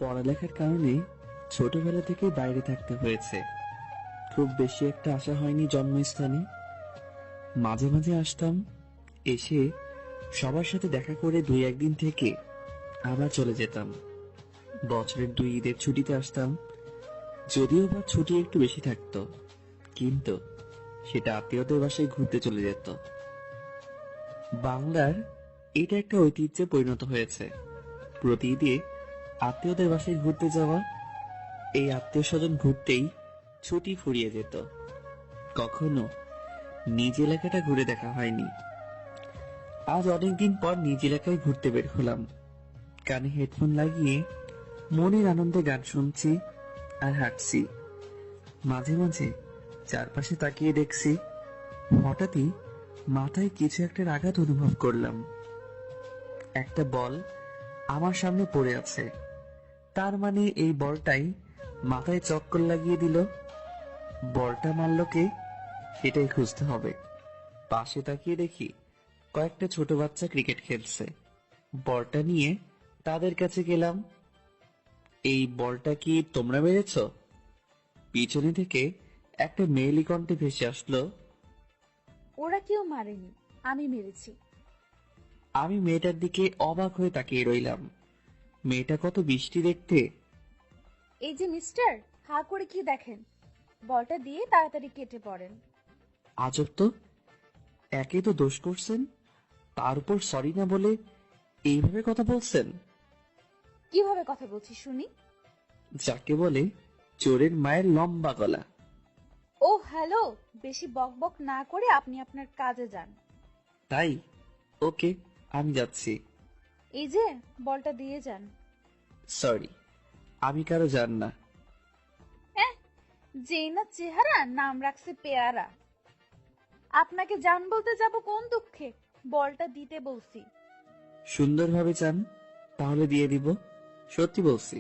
পড়ালেখার কারণে ছোটবেলা থেকে বাইরে থাকতে হয়েছে। খুব বেশি একটা আসা হয়নি জন্মস্থানে। মাঝে মাঝে আসতাম, এসে সবার সাথে দেখা করে 2-1 দিন থেকে আবার চলে যেতাম। বছরের 2 ঈদের ছুটিতে আসতাম, যদিও বা ছুটি একটু বেশি থাকতো, কিন্তু সেটা আত্মীয়দের বাসায় ঘুরতে চলে যেত। বাংলার এটা একটা ঐতিহ্যে পরিণত হয়েছে, প্রতি ঈদে আত্মীয়দের বাসায় ঘুরতে যাওয়া। এই আত্মীয় স্বজন ঘুরতেই ছুটি ফুরিয়ে যেত, কখনো নিজ এলাকাটা ঘুরে দেখা হয়নি। আজ অনেকদিন পর নিজ এলাকায় ঘুরতে বের হলাম। কানে হেডফোন লাগিয়ে মনের আনন্দে গান শুনছি আর হাঁটছি। মাঝে মাঝে চারপাশে তাকিয়ে দেখছি, হঠাৎই মাথায় কিছু একটা আঘাত অনুভব করলাম। একটা বল আমার সামনে পড়ে আছে, তার মানে এই বলটাই মাথায় চক্কর লাগিয়ে দিল। বলটা মারল কে, সেটাই খুঁজতে হবে। পাশে তাকিয়ে দেখি কয়েকটা ছোট বাচ্চা ক্রিকেট খেলছে। বলটা নিয়ে তাদের কাছে গেলাম। এই বলটা কি তোমরা মেরেছ? পিছনে থেকে একটা মেয়েলি কণ্ঠে ভেসে আসলো। ওরা কেউ মারেনি, আমি মেরেছি। আমি মেয়েটার দিকে অবাক হয়ে তাকিয়ে রইলাম। মেয়েটা কত বৃষ্টি দেখতে। এই যে মিস্টার, হা করে কি দেখেন? বলটা দিয়ে তাড়াতাড়ি কেটে পড়েন। আজব তো, একে তো দোষ করছেন, তার উপর সরি না বলে এইভাবে কথা বলছেন। কিভাবে কথা বলছি শুনি? যাকে বলে চোরের মায়ের লম্বা গলা। ও হ্যালো, বেশি বকবক না করে আপনি আপনার কাজে যান। তাই? ওকে, আমি যাচ্ছি। এই যে বলটা দিয়ে যান। সরি, আমি কারো জান না। হ্যাঁ, যেই না চেহারা, নাম রাখছে পেয়ারা। আপনাকে জান বলতে যাব কোন দুঃখে? বলটা দিতে বলছি। সুন্দরভাবে চান, তাহলে দিয়ে দিব, সত্যি বলছি।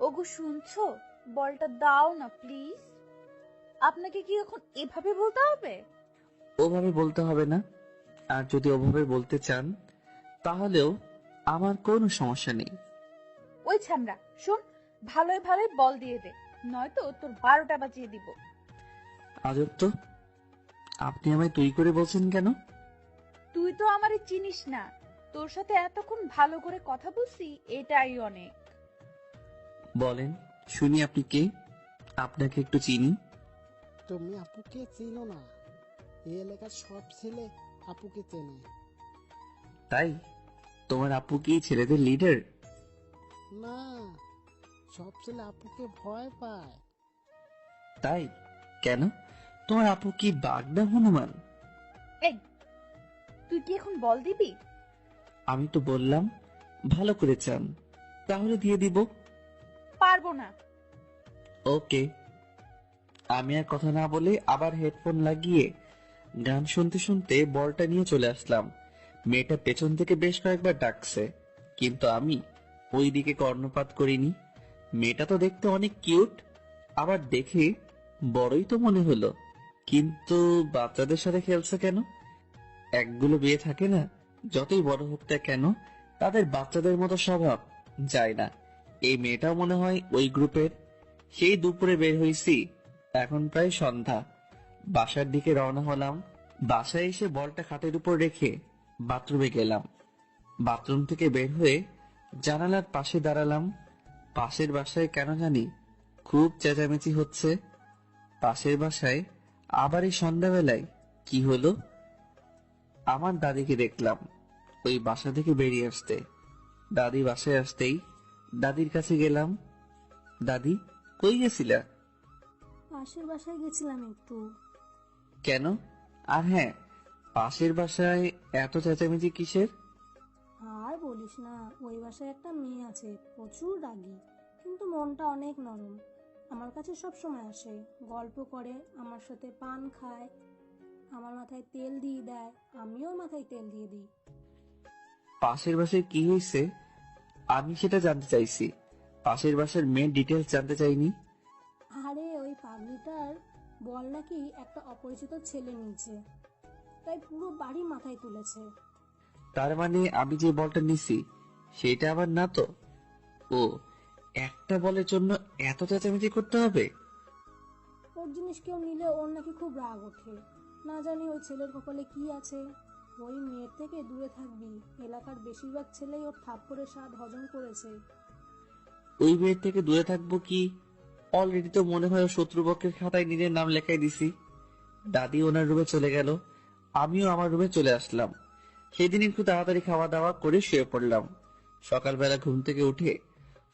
ওগো শুনছো, বলটা দাও না প্লিজ। আপনাকে কি এখন এভাবে বলতে হবে? ওভাবে বলতে হবে না, আর যদি ওভাবে বলতে চান তাহলেও আমার কোনো সমস্যা নেই। ওই ছামড়া শোন, ভালোই ভালোই বল দিয়ে দে, নয়তো তোর 12টা বাজিয়ে দিব। আজব তো, আপনি আমায় তুই করে বলছেন কেন? তুই তো আমারে চিনিস না, তোর সাথে এতক্ষণ ভালো করে কথা বলছি, এটাই অনেক। বলেন শুনি, আপনি কে? আপনাকে একটু চিনি। তুমি আপুকে চিনো না? এই এলাকার সব ছেলে আপুকে চেনে। তাই? তোমার আপু কি ছেলেদের লিডার? না, সব ছেলে আপুকে ভয় পায়। তাই? কেন? তোমার আপু কি বাঘ না হনুমান? এই, তুই কি এখন বল দিবি? আমি তো বললাম ভালো করে চান, তাহলে দিয়ে দিব। পারবো না। ওকে। আমি আর কথা না বলে আবার হেডফোন লাগিয়ে গান শুনতে শুনতে বলটা নিয়ে চলে আসলাম। মেয়েটা পেছন থেকে বেশ কয়েকবার ডাকছে, কিন্তু আমি ওই দিকে কর্ণপাত করিনি। মেয়েটা তো দেখতে অনেক কিউট, আবার দেখে বড়ই তো মনে হলো, কিন্তু বাচ্চাদের সাথে খেলছে কেন? একগুলো বিয়ে থাকে না, যতই বড় হোক না কেন তাদের বাচ্চাদের মতো স্বভাব যায় না। এই মেয়েটাও মনে হয় ওই গ্রুপের। সেই দুপুরে বের হইছি, এখন প্রায় সন্ধ্যা। বাসার দিকে রওনা হলাম। বাসায় এসে বলটা খাটের উপর রেখে বাথরুমে গেলাম। বাথরুম থেকে বের হয়ে জানালার পাশে দাঁড়ালাম। পাশের বাসায় কেন জানি খুব চেঁচামেচি হচ্ছে। পাশের বাসায় আবার এই সন্ধ্যাবেলায় কি হলো? আমার দাদিকে দেখলাম ওই বাসা থেকে বেরিয়ে আসতে। দাদি বাসায় আসতেই দাদির কাছে গেলাম। দাদি, কই গেছিলা? পাশের বাসায় গেছিলাম একটু। কেন? আর হ্যাঁ, পাশের বাসায় এত চেঁচামেচি কিসের? আর বলিস না, ওই বাসায় একটা মেয়ে আছে, প্রচুর রাগী, কিন্তু মনটা অনেক নরম। আমার কাছে সব সময় আসে, গল্প করে, আমার সাথে পান খায়, আমার মাথায় তেল দিয়ে দেয়, আমিও ওর মাথায় তেল দিয়ে দিই। পাশের বাসায় কি হয়েছে আমি সেটা জানতে চাইছি, পাশের বাসার মেয়ের ডিটেলস জানতে চাইনি। আরে ওই পাগলিটার বল নাকি একটা অপরিচিত ছেলে নিয়েছে, তাই পুরো বাড়ি মাথায় তুলেছে। তার মানে আমি যে বলটা নিছি সেটা আমার না তো? ও, একটা বলের জন্য এত চেঁচামেচি করতে হবে? ওর জিনিস কেউ নিলে ওর নাকি খুব রাগ ওঠে। না জানি ওই ছেলের কপালে কি আছে। ওই মেয়ের থেকে দূরে থাকবি, এলাকার বেশিরভাগ ছেলেই ওর থাপ্পড়ের স্বাদ হজম করেছে। ওই মেয়ের থেকে দূরে থাকবো কি? অলরেডি তো মনে হয় ও শত্রুপক্ষের খাতায় নিজের নাম লেখাই দিছি। দাদি ওনার রুমে চলে গেল, আমিও আমার রুমে চলে আসলাম। সেদিন একটু তাড়াতাড়ি খাওয়া দাওয়া করে শুয়ে পড়লাম। সকালবেলা ঘুম থেকে উঠে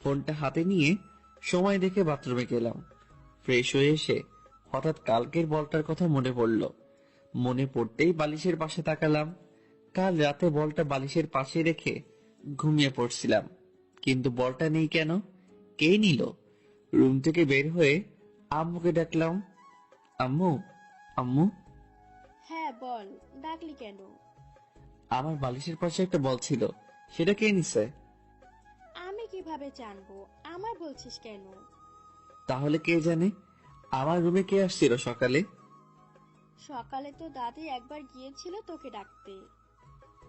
ফোনটা হাতে নিয়ে সময় দেখে বাথরুমে গেলাম। ফ্রেশ হয়ে এসে হঠাৎ কালকের বলটার কথা মনে পড়ল। মনে পড়তেই বালিশের পাশে তাকালাম। কাল রাতে বলটা বালিশের পাশে রেখে ঘুমিয়ে পড়ছিলাম, কিন্তু বলটা নেই কেন? কে নিল? রুম থেকে বের হয়ে আম্মুকে ডাকলাম, আম্মু, আম্মু। হ্যাঁ বল, ডাকলি কেন? আমার বালিশের পাশে একটা বল ছিল, সেটা কে নিছে? আমি কিভাবে জানবো? আমায় বলছিস কেন? তাহলে কে জানে? আমার রুমে কে আসছিল সকালে? সকালে তো দাদি একবার গিয়েছিল তোকে ডাকতে।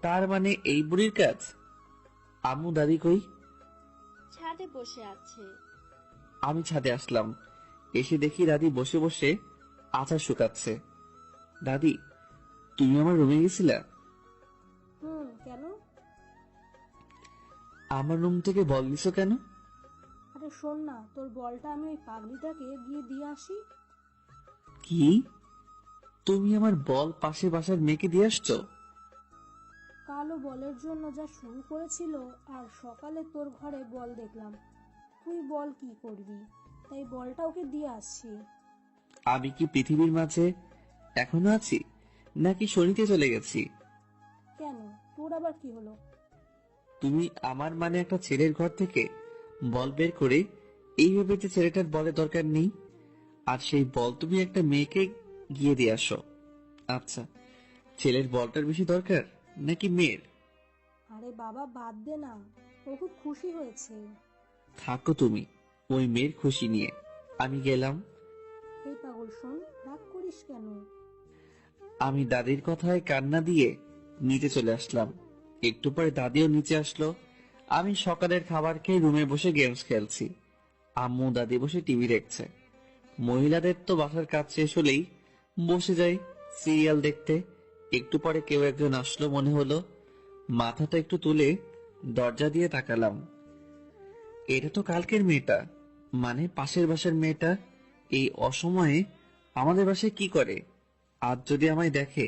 তার মানে এই বুড়ির কাজ? আম্মু, দাদি কই? ছাদে বসে আছে। আমি ছাদে আসলাম, এসে দেখি দাদি বসে বসে আচার শুকাচ্ছে। দাদি, তুমি আমার রুমে গেছিলা? কেন? আমার রুম থেকে বল নিছো কেন? আরে শোন না, তোর বলটা আমি ওই পাগড়িটাকে গিয়ে দিয়ে আসি। কি? তুমি আমার বল পাশে বাসার মেয়েকে দিয়ে আসছো? কালো বলের জন্য যা শুরু করেছিল, আর সকালে তোর ঘরে বল দেখলাম। তুই বল কি করবি, তাই বলটা ওকে দিয়ে আসছি। আমি কি পৃথিবীর মাঝে এখনো আছি, নাকি শনিতে চলে গেছি? কেন, তোর আবার কি হলো? তুমি আমার মানে একটা ছেলের ঘর থেকে বল বের করে এই ভেবে যে ছেলেটার বলের দরকার নেই, আর সেই বল তুমি একটা মেয়েকে গিয়ে দিয়ে আসো। আচ্ছা, ছেলের বলটার বেশি দরকার নাকি মেয়ের? আরে বাবা বাদ দে না, ও খুব খুশি হয়েছে। থাকো তুমি ওই মেয়ের খুশি নিয়ে, আমি গেলাম। এই পাগল শোন, রাগ করিস কেন? আমি দাদির কথায় কান্না দিয়ে নিচে চলে আসলাম। একটু পরে দাদিও নিচে আসলো। আমি সকালের খাবার খেয়ে রুমে বসে গেমস খেলছি। আম্মু দাদি বসে টিভি দেখছে। মহিলাদের তো বাসার কাজ শেষ হলেই বসে যায় সিরিয়াল দেখতে। একটু পরে কেউ একজন আসলো মনে হলো। মাথাটা একটু তুলে দরজা দিয়ে তাকালাম। এটা তো কালকের মেয়েটা, মানে পাশের বাসার মেয়েটা। এই অসময়ে আমাদের বাসায় কি করে? আজ যদি আমায় দেখে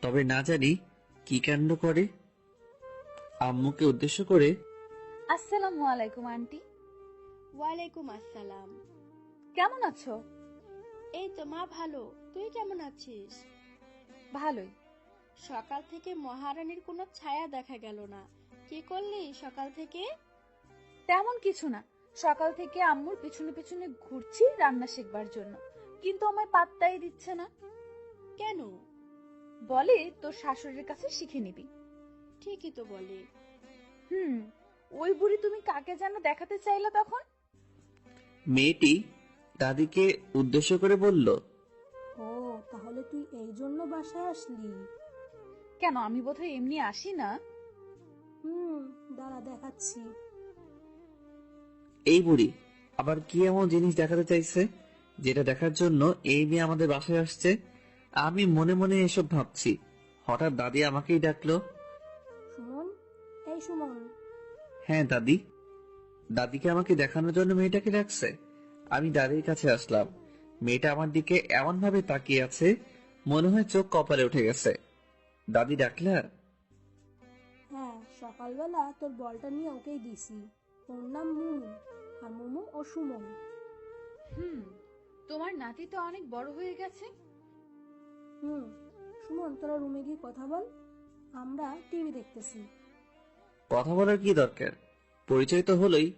তবে না জানি কি কাণ্ড করে। আম্মুকে উদ্দেশ্য করে, আসসালামু আলাইকুম আন্টি। ওয়ালাইকুম আসসালাম। কেমন আছো? এই তো মা ভালো, তুই কেমন আছিস? ভালোই। সকাল থেকে মহারানীর কোনো ছায়া দেখা গেল না। কি করলি সকাল থেকে? তেমন কিছু না, সকাল থেকে আম্মুর পিছনে পিছনে ঘুরছি রান্না শিখবার জন্য, কিন্তু আমায় পাত্তাই দিচ্ছে না। কেন? বলে তোর শাশুড়ির কাছে শিখে নিবি। ঠিকই তো বলে। ওই বুড়ি তুমি কাকে যেন দেখাতে চাইলা তখন? মেয়েটি দাদিকে উদ্দেশ্য করে বলল, ও, তাহলে তুই এই জন্য বাসায় আসলি? কেন, আমি বোধহয় এমনি আসি না? দাঁড়া দেখাচ্ছি। এই বুড়ি আবার কি এমন জিনিস দেখাতে চাইছে যেটা দেখার জন্য এই মেয়ে আমাদের বাসায় আসছে? আমি মনে মনে এসব ভাবছি, হঠাৎ দাদি আমাকেই ডাকলো। সুমন, এই সুমন। হ্যাঁ দাদি। দাদিকে আমাকে দেখানোর জন্য মেয়েটাকে ডাকছে। আমি দাদির কাছে আসলাম। মেয়েটা আমার দিকে এমন ভাবে তাকিয়ে আছে, মনে হয় চোখ কপালে উঠে গেছে। দাদি ডাকলা? হ্যাঁ, সকালবেলা তোর বলটা নিয়ে ওকেই দিছি। ওর নাম মুমু, আর মুমু ও সুমন। তোমার নাতি তো অনেক বড় হয়ে গেছে। সুমন, তোরা রুমে গিয়ে কথা বল, আমরা টিভি দেখতেছি। কথা বলার কি দরকার? পরিচয় তো হলোই।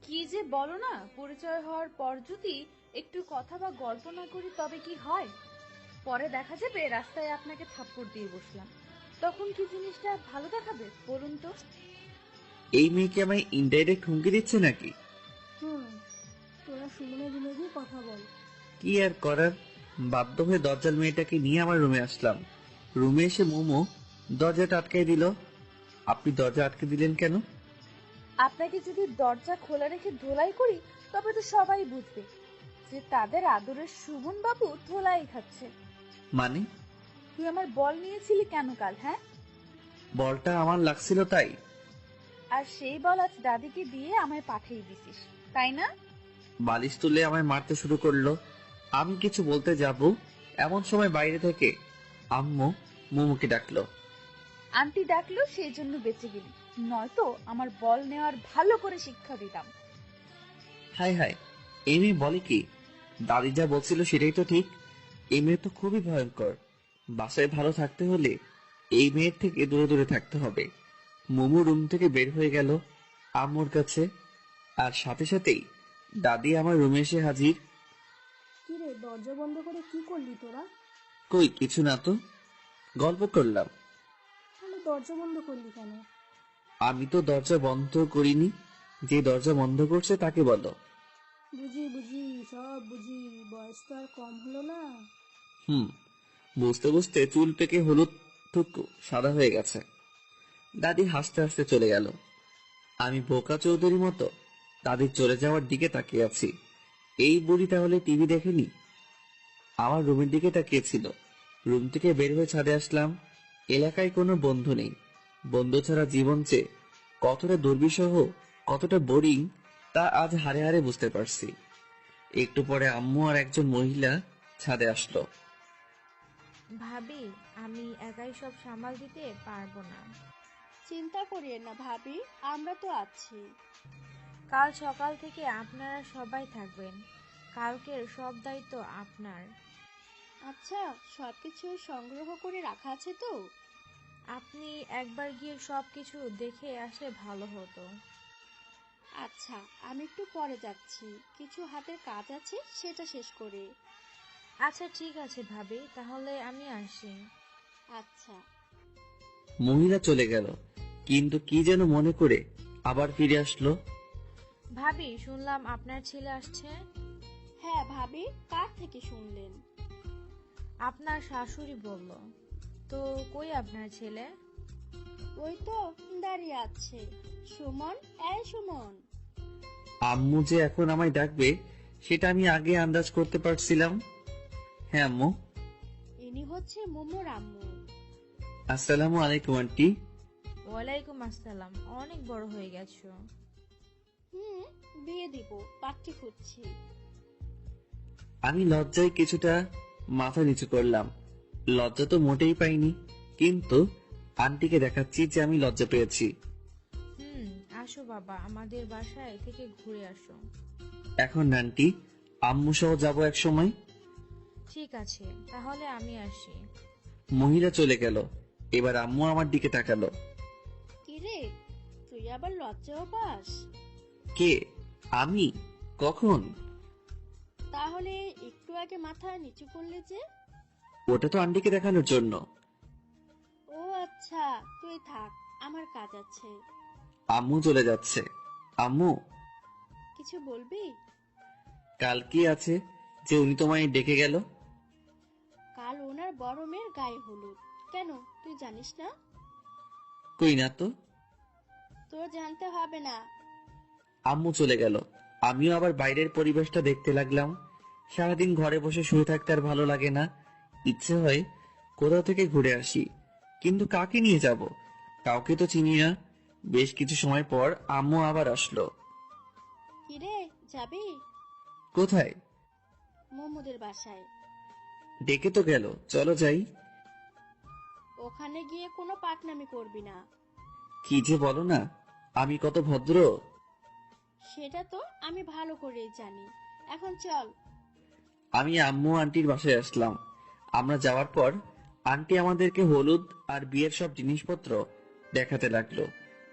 কি যে বলো না, পরিচয় হওয়ার পর যদি একটু কথা বা গল্প না করি তবে কি হয়? পরে দেখা যাবে রাস্তায় আপনাকে থাপ্পড় দিয়ে বসলাম, তখন কি জিনিসটা ভালো দেখাবে বলুন তো? এই মেয়েকে আমায় ইনডাইরেক্ট হুমকি দিচ্ছে নাকি? তোরা সুমনের রুমে গিয়ে কথা বল। কি আর করার, বাধ্য হয়ে দরজাল মেয়েটাকে নিয়ে আমার রুমে আসলাম। রুমে এসে মোমো দরজাটা আটকাই দিল। আপনি দরজা আটকে দিলেন কেন? আপনাকে যদি দরজা খোলা রেখে ধোলাই করি তবে তো সবাই বুঝবে যে তাদের আদরের সুমন বাবু ধোলাই খাচ্ছে। মানে? তুই আমার বল নিয়েছিলি কেন কাল, হ্যাঁ? বলটা আমার লাগছিল তাই। আর সেই বল আজ দাদিকে দিয়ে আমায় পাঠিয়ে দিছিস, তাই না? বালিশ তুলে আমায় মারতে শুরু করলো। আমি কিছু বলতে যাব, এমন সময় বাইরে থেকে আম্মু মুমুকে ডাকলো। আন্টি ডাকলো সেই জন্য বেঁচে গেলি, নয়তো আমার বল নেওয়ার ভালো করে শিক্ষা দিতাম। হাই হাই, এই মেয়ে বলে কি? দাদি যা বলছিল সেটাই তো ঠিক। এই মেয়ে তো খুবই ভয়ঙ্কর। বাসায় ভালো থাকতে হলে এই মেয়ের থেকে দূরে দূরে থাকতে হবে। মোমো রুম থেকে বের হয়ে গেল আম্মুর কাছে, আর সাথে সাথেই দাদি আমার রুমে এসে হাজির। কি রে, দরজা বন্ধ করে কি করলি তোরা? কই কিছু না তো, গল্প করলাম। তাহলে দরজা বন্ধ করলি কেন? আমি তো দরজা বন্ধ করিনি, যে দরজা বন্ধ করছে তাকে বলো। বুঝি বুঝি, সব বুঝি, বয়স তো আর কম হলো না। বুঝতে বুঝতে চুল পেকে হলুদ টুকু সাদা হয়ে গেছে। দাদি হাসতে হাসতে চলে গেল। আমি বোকা চৌধুরীর মতো দাদির চলে যাওয়ার দিকে তাকিয়ে আছি। এই বুড়ি তাহলে টিভি দেখেনি? আমার রুমের দিকে তাকিয়েছিল। রুম থেকে বের হয়ে ছাদে আসলাম। এলাকায় কোনো বন্ধু নেই। বন্ধু ছাড়া জীবন যে কতটা দুর্বিষহ, কতটা বোরিং, তা আজ হাড়ে হাড়ে বুঝতে পারছি। একটু পরে আম্মু আর একজন মহিলা ছাদে আসলো। ভাবি, আমি একাই সব সামাল দিতে পারবো না। চিন্তা করিয়েন না ভাবি, আমরা তো আছি। কাল সকাল থেকে আপনারা সবাই থাকবেন। কালকের সব দায়িত্ব আপনার। আচ্ছা, সবকিছু সংগ্রহ করে রাখা আছে তো? আপনি একবার গিয়ে সবকিছু দেখে আসলে ভালো হতো। আচ্ছা, আমি একটু পরে যাচ্ছি, কিছু হাতের কাজ আছে, সেটা শেষ করে। আচ্ছা ঠিক আছে ভাবি, তাহলে আমি আসি। আচ্ছা। মহিলা চলে গেল, কিন্তু কি যেন মনে করে আবার ফিরে আসলো। ভাবি, শুনলাম আপনার ছেলে আসছে। হ্যাঁ ভাবি, কার থেকে শুনলেন? আপনার শাশুড়ি বলল। তো কই আপনার ছেলে? ওই তো দাঁড়িয়ে আছে। সুমন, এই সুমন। আম্মু যে এখন আমায় ডাকবে সেটা আমি আগে আন্দাজ করতে পারছিলাম। হ্যাঁ আম্মু। ইনি হচ্ছে মোমোর আম্মু। আসসালামু আলাইকুম আন্টি। ওয়ালাইকুম আসসালাম, অনেক বড় হয়ে গেছো। বিয়ে দিব, পাত্রী খুঁজছি। আমি লজ্জায় কিছুটা মাথা নিচু করলাম। লজ্জা তো মোটেই পাইনি, কিন্তু আন্টিকে দেখাচ্ছি যে আমি লজ্জা পেয়েছি। আসো বাবা, আমাদের বাসায় থেকে ঘুরে আসো। এখন আন্টি, আম্মু সহ যাবো এক সময়। ঠিক আছে, তাহলে আমি আসি। মহিলা চলে গেল। এবার আম্মু আমার দিকে তাকালো। কিরে, তুই আবার লজ্জাও পাস? কে? আমি? কখন? তাহলে একটু আগে মাথা নিচু করলে যে? ওটা তো আন্টিকে দেখানোর জন্য। ও আচ্ছা, তুই থাক, আমার কাজ আছে। আম্মু চলে যাচ্ছে। আম্মু, কিছু বলবি? কাল কি আছে যে উনি তোমায় ডেকে গেল? কাল ওনার বড় মেয়ের গায়ে হলুদ। কেন, তুই জানিস না? কই না তো। তোর জানতে হবে না। আম্মু চলে গেল। আমিও আবার বাইরের পরিবেশটা দেখতে লাগলাম। সারাদিন ঘরে বসে শুয়ে থাকতে আর ভালো লাগে না। ইচ্ছে হয় কোথাও থেকে ঘুরে আসি, কিন্তু কাকে নিয়ে যাব? কাউকে তো চিনি না। বেশ কিছু সময় পর আম্মু আবার আসলো। কিরে, যাবি? কোথায়? মোমোদের বাসায়। ডেকে তো গেল, চলো যাই। ওখানে গিয়ে কোনো পাকনামি করবি না। কি যে বলো না, আমি কত ভদ্র। সেটা তো আমি ভালো করেই জানি। এখন চল। আমি আম্মু আন্টির বাসায় আসলাম। আমরা যাওয়ার পর আন্টি আমাদেরকে হলুদ আর বিয়ের সব জিনিসপত্র দেখাতে লাগলো।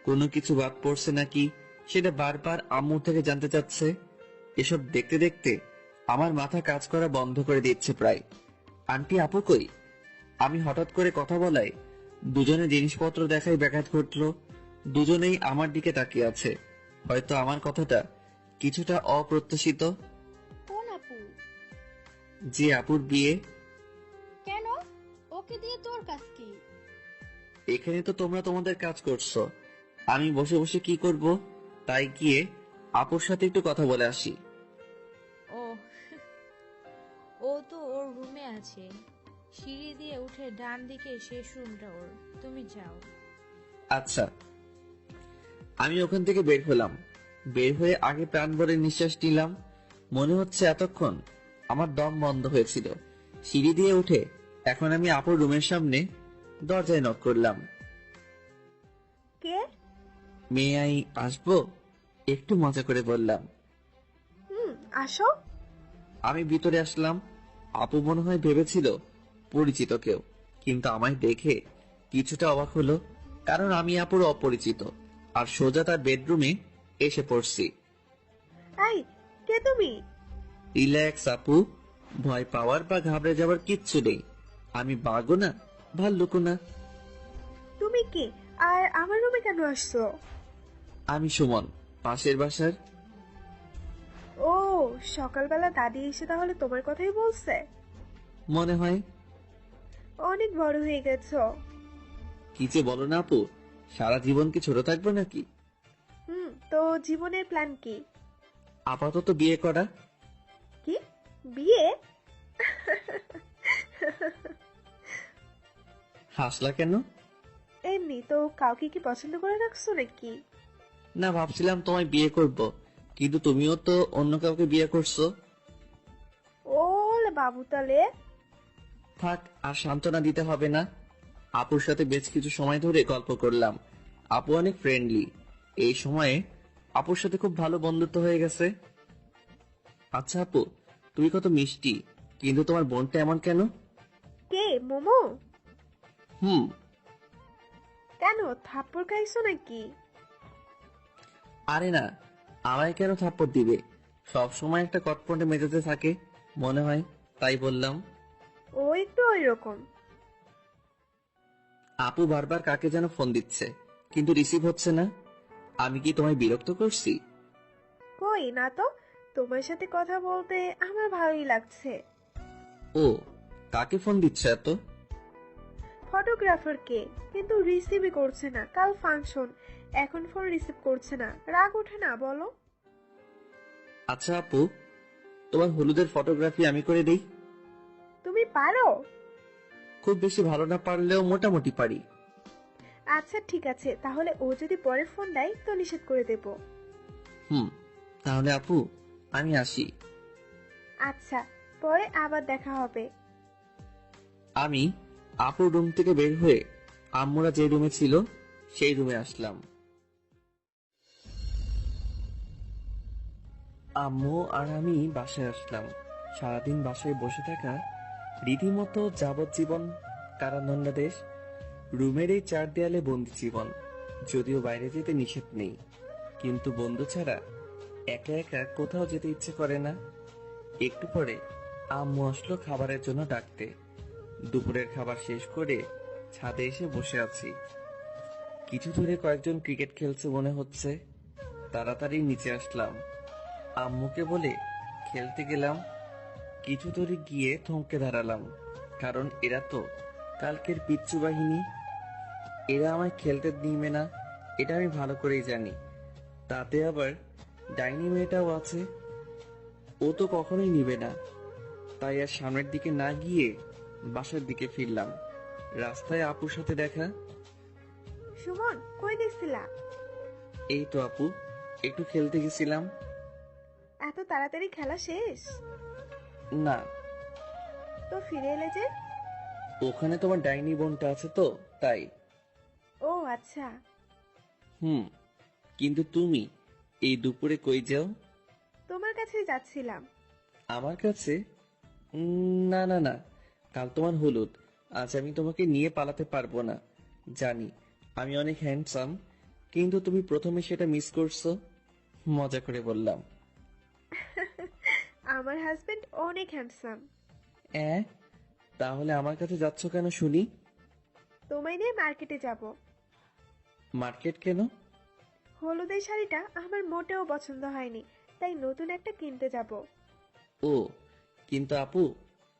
কোনো কিছু বাদ পড়ছে নাকি সেটা বারবার আম্মু থেকে জানতে চাচ্ছে। এসব দেখতে দেখতে আমার মাথা কাজ করা বন্ধ করে দিচ্ছে প্রায়। আন্টি আপু কই? আমি হঠাৎ করে কথা বলায় দুজনে জিনিসপত্র দেখাই ব্যাঘাত ঘটলো। দুজনেই আমার দিকে তাকিয়ে আছে। হয়তো আমার কথাটা কিছুটা অপ্রত্যাশিত। কোন আপু? যে আপুর বিয়ে। কেন, ওকে দিয়ে তোর কাজ কি? এখানে তো তোমরা তোমাদের কাজ করছো, আমি বসে বসে কি করব? তাই গিয়ে আপুর সাথে একটু কথা বলে আসি। ও ও তো ওর রুমে আছে, সিঁড়ি দিয়ে উঠে ডান দিকে শেষ রুমটা ওর, তুমি যাও। আচ্ছা। আমি ওখান থেকে বের হলাম। বের হয়ে আগে প্রাণ ভরে নিঃশ্বাস নিলাম। মনে হচ্ছে এতক্ষণ আমার দম বন্ধ হয়েছিল। সিঁড়ি দিয়ে উঠে এখন আমি আপুর রুমের সামনে দরজায় নক করলাম। কে? মেয়ে আই আসবো? একটু মজা করে বললাম। আসো। আমি ভিতরে আসলাম। আপু মনে হয় ভেবেছিল পরিচিত কেউ, কিন্তু আমায় দেখে কিছুটা অবাক হলো, কারণ আমি আপুর অপরিচিত আর সোজা তার বেডরুমে এসে পড়ছি। এই, কে তুমি? রিল্যাক্স আপু, ভয় পাওয়ার বা ঘাবড়ে যাওয়ার কিচ্ছু নেই। আমি বাঘও না, ভাল্লুকও না। তুমি কে আর আমার রুমে কেন আসছো? আমি সুমন, পাশের বাসার। ও, সকালবেলা দাদি এসে তাহলে তোমার কথাই বলছে? মনে হয়। অনেক বড় হয়ে গেছো। কি যে বলো না আপু, সারা জীবন কি ছোট থাকবো নাকি? তো জীবনের প্ল্যান কি? আপাতত বিয়ে করা। কি? বিয়ে? হাসলা কেন? এমনি তো। কাউকে কি পছন্দ করে রাখছো নাকি? না, ভাবছিলাম তোমায় বিয়ে করব, কিন্তু তুমিও তো অন্য কাউকে বিয়ে করছো। ওলে বাবু তালে। থাক, আর সান্ত্বনা দিতে হবে না। আপুর সাথে বেশ কিছু সময় ধরে গল্প করলাম। আপু অনেক ফ্রেন্ডলি। এই সময়ে আপুর সাথে খুব ভালো বন্ধুত্ব হয়ে গেছে। আচ্ছা আপু, তুমি কত মিষ্টি, কিন্তু তোমার বোনটা এমন কেন? কে, মোমো? হুম। কেন, থাপ্পড় খাইছো নাকি? আরে না, আমায় কেন থাপ্পড় দিবে? সব সময় একটা কটপটে মেজাজে থাকে মনে হয়, তাই বললাম। ও একটু ওইরকম। আপু বারবার কাকে যেন ফোন দিচ্ছে, কিন্তু রিসিভ হচ্ছে না। আমি কি তোমায় বিরক্ত করছি? কই না তো। তোমার সাথে কথা বলতে আমার ভালোই লাগছে। ও, কাকে ফোন দিচ্ছে এত? ফটোগ্রাফার কে, কিন্তু রিসিভই করছে না। কাল ফাংশন, এখন ফোন রিসিভ করছে না। রাগ ওঠে না বলো? আচ্ছা আপু, তোমার হলুদের ফটোগ্রাফি আমি করে দেই। তুমি পারো? খুব বেশি ভালো না পারলেও মোটামুটি পারি। আচ্ছা ঠিক আছে, তাহলে ও যদি পরে ফোন দেয় তো নিষেধ করে দেব। তাহলে আপু আমি আসি। আচ্ছা, পরে আবার দেখা হবে। আমি আপুর রুম থেকে বের হয়ে আম্মুরা যে রুমে ছিল সেই রুমে আসলাম। আম্মু আর আমি বাসায় আসলাম। সারাদিন বাসায় বসে থাকা রীতিমতো যাবজ্জীবন কারাদণ্ডাদেশ। রুমের এই 4 দেয়ালে বন্দি জীবন। যদিও বাইরে যেতে নিষেধ নেই, কিন্তু বন্ধু ছাড়া একা একা কোথাও যেতে ইচ্ছে করে না। একটু পরে আম্মু আসলো খাবারের জন্য ডাকতে। দুপুরের খাবার শেষ করে ছাদে এসে বসে আছি। কিছু দূরে কয়েকজন ক্রিকেট খেলছে মনে হচ্ছে। তাড়াতাড়ি নিচে আসলাম। আম্মুকে বলে খেলতে গেলাম। কিছু দূরে গিয়ে থমকে দাঁড়ালাম, কারণ এরা তো কালকের পিচ্চু বাহিনী। এরা আমায় খেলতে নিবে না, এটা আমি ভালো করেই জানি। তাতে আবার ডাইনি মেয়েটাও আছে, ও তো কখনোই নিবে না। তাই আর সামনের দিকে না গিয়ে বাসার দিকে ফিরলাম। রাস্তায় আপুর সাথে দেখা। সুমন, কই গেছিলা? এই তো আপু, একটু খেলতে গেছিলাম। এত তাড়াতাড়ি খেলা শেষ? না, তো ফিরে এলে যে? ওখানে তোমার ডাইনি বোনটা আছে তো, তাই। ও আচ্ছা। কিন্তু তুমি এই দুপুরে কই যাও? তোমার কাছেই যাচ্ছিলাম। আমার কাছে? না না না, কাল তোমার হলুদ, আজ আমি তোমাকে নিয়ে পালাতে পারবো না। জানি আমি অনেক হ্যান্ডসাম, কিন্তু তুমি প্রথমে সেটা মিস করছো। মজা করে বললাম। আমার হাজবেন্ড অনেক হ্যান্ডসাম। তাহলে আমার কাছে যাচ্ছ কেন শুনি? তোমায় নিয়ে মার্কেটে যাব। মার্কেট কেন? হলুদের শাড়িটা আমার মোটেও পছন্দ হয়নি, তাই নতুন একটা কিনতে যাব। ও, কিন্তু আপু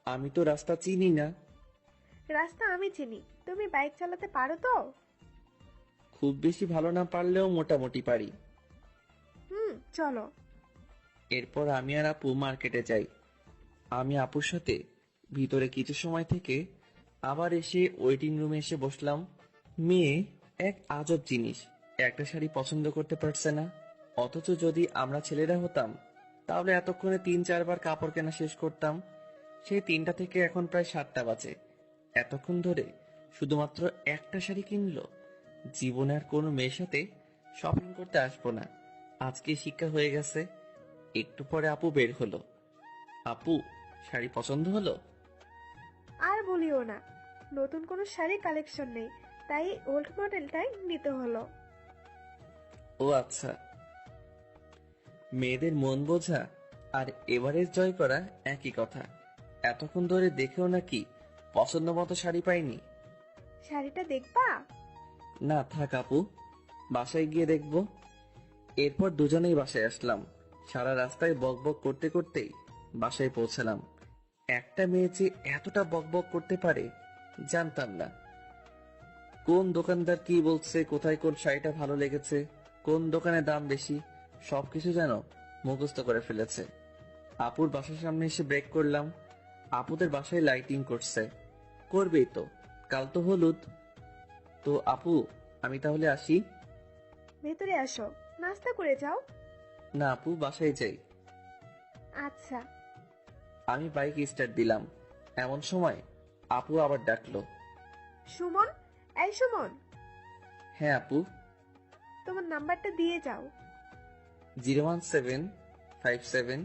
আমি তো রাস্তা চিনি না। রাস্তা আমি চিনি। তুমি বাইক চালাতে পারো তো? খুব বেশি ভালো না পারলেও মোটামুটি পারি। চলো। এরপর আমি আর আপু মার্কেটে যাই। আমি আপুর সাথে ভিতরে কিছু সময় থেকে আবার এসে ওয়েটিং রুমে এসে বসলাম। মেয়ে এক আজব জিনিস, একটা শাড়ি পছন্দ করতে পারছে না। অথচ যদি আমরা ছেলেরা হতাম তাহলে এতক্ষণে 3-4 বার কাপড় কেনা শেষ করতাম। সেই 3টা থেকে এখন প্রায় 7টা বাজে, এতক্ষণ ধরে শুধুমাত্র একটা শাড়ি কিনলো। জীবনে আর কোনো মেয়ের সাথে শপিং করতে আসবো না, আজকে শিক্ষা হয়ে গেছে। একটু পরে আপু বের হলো। আপু, শাড়ি পছন্দ হলো? আর বলিও না, নতুন কোনো শাড়ি কালেকশন নেই, তাই ওল্ড মডেলটাই নিতে হলো। ও আচ্ছা। মেয়েদের মন বোঝা আর এভারেজ জয় করা একই কথা। এতক্ষণ ধরে দেখেও নাকি পছন্দ মতো শাড়ি পাইনি। শাড়িটা দেখবা? না থাক আপু, বাসায় গিয়ে দেখবো। এরপর দুজনেই বাসায় আসলাম। সারা রাস্তায় বকবক করতে করতেই বাসায় পৌঁছালাম। একটা মেয়ে যে এতটা বকবক করতে পারে জানতাম না। কোন দোকানদার কি বলছে, কোথায় কোন শাড়িটা ভালো লেগেছে, কোন দোকানে দাম বেশি, সবকিছু যেন মুখস্থ করে ফেলেছে। আপুর বাসার সামনে এসে ব্রেক করলাম। আপুদের বাসায় লাইটিং করছে, করবেই তো, কাল তো হলুদ। তো আপু, আমি তাহলে আসি? ভেতরে আসো, নাস্তা করে যাও। না আপু, বাসায় যাই। আচ্ছা। আমি বাইক স্টার্ট দিলাম, এমন সময় আপু আবার ডাকলো। সুমন, এই সুমন, হ্যাঁ আপু। তোমার নাম্বারটা দিয়ে যাও। 01757।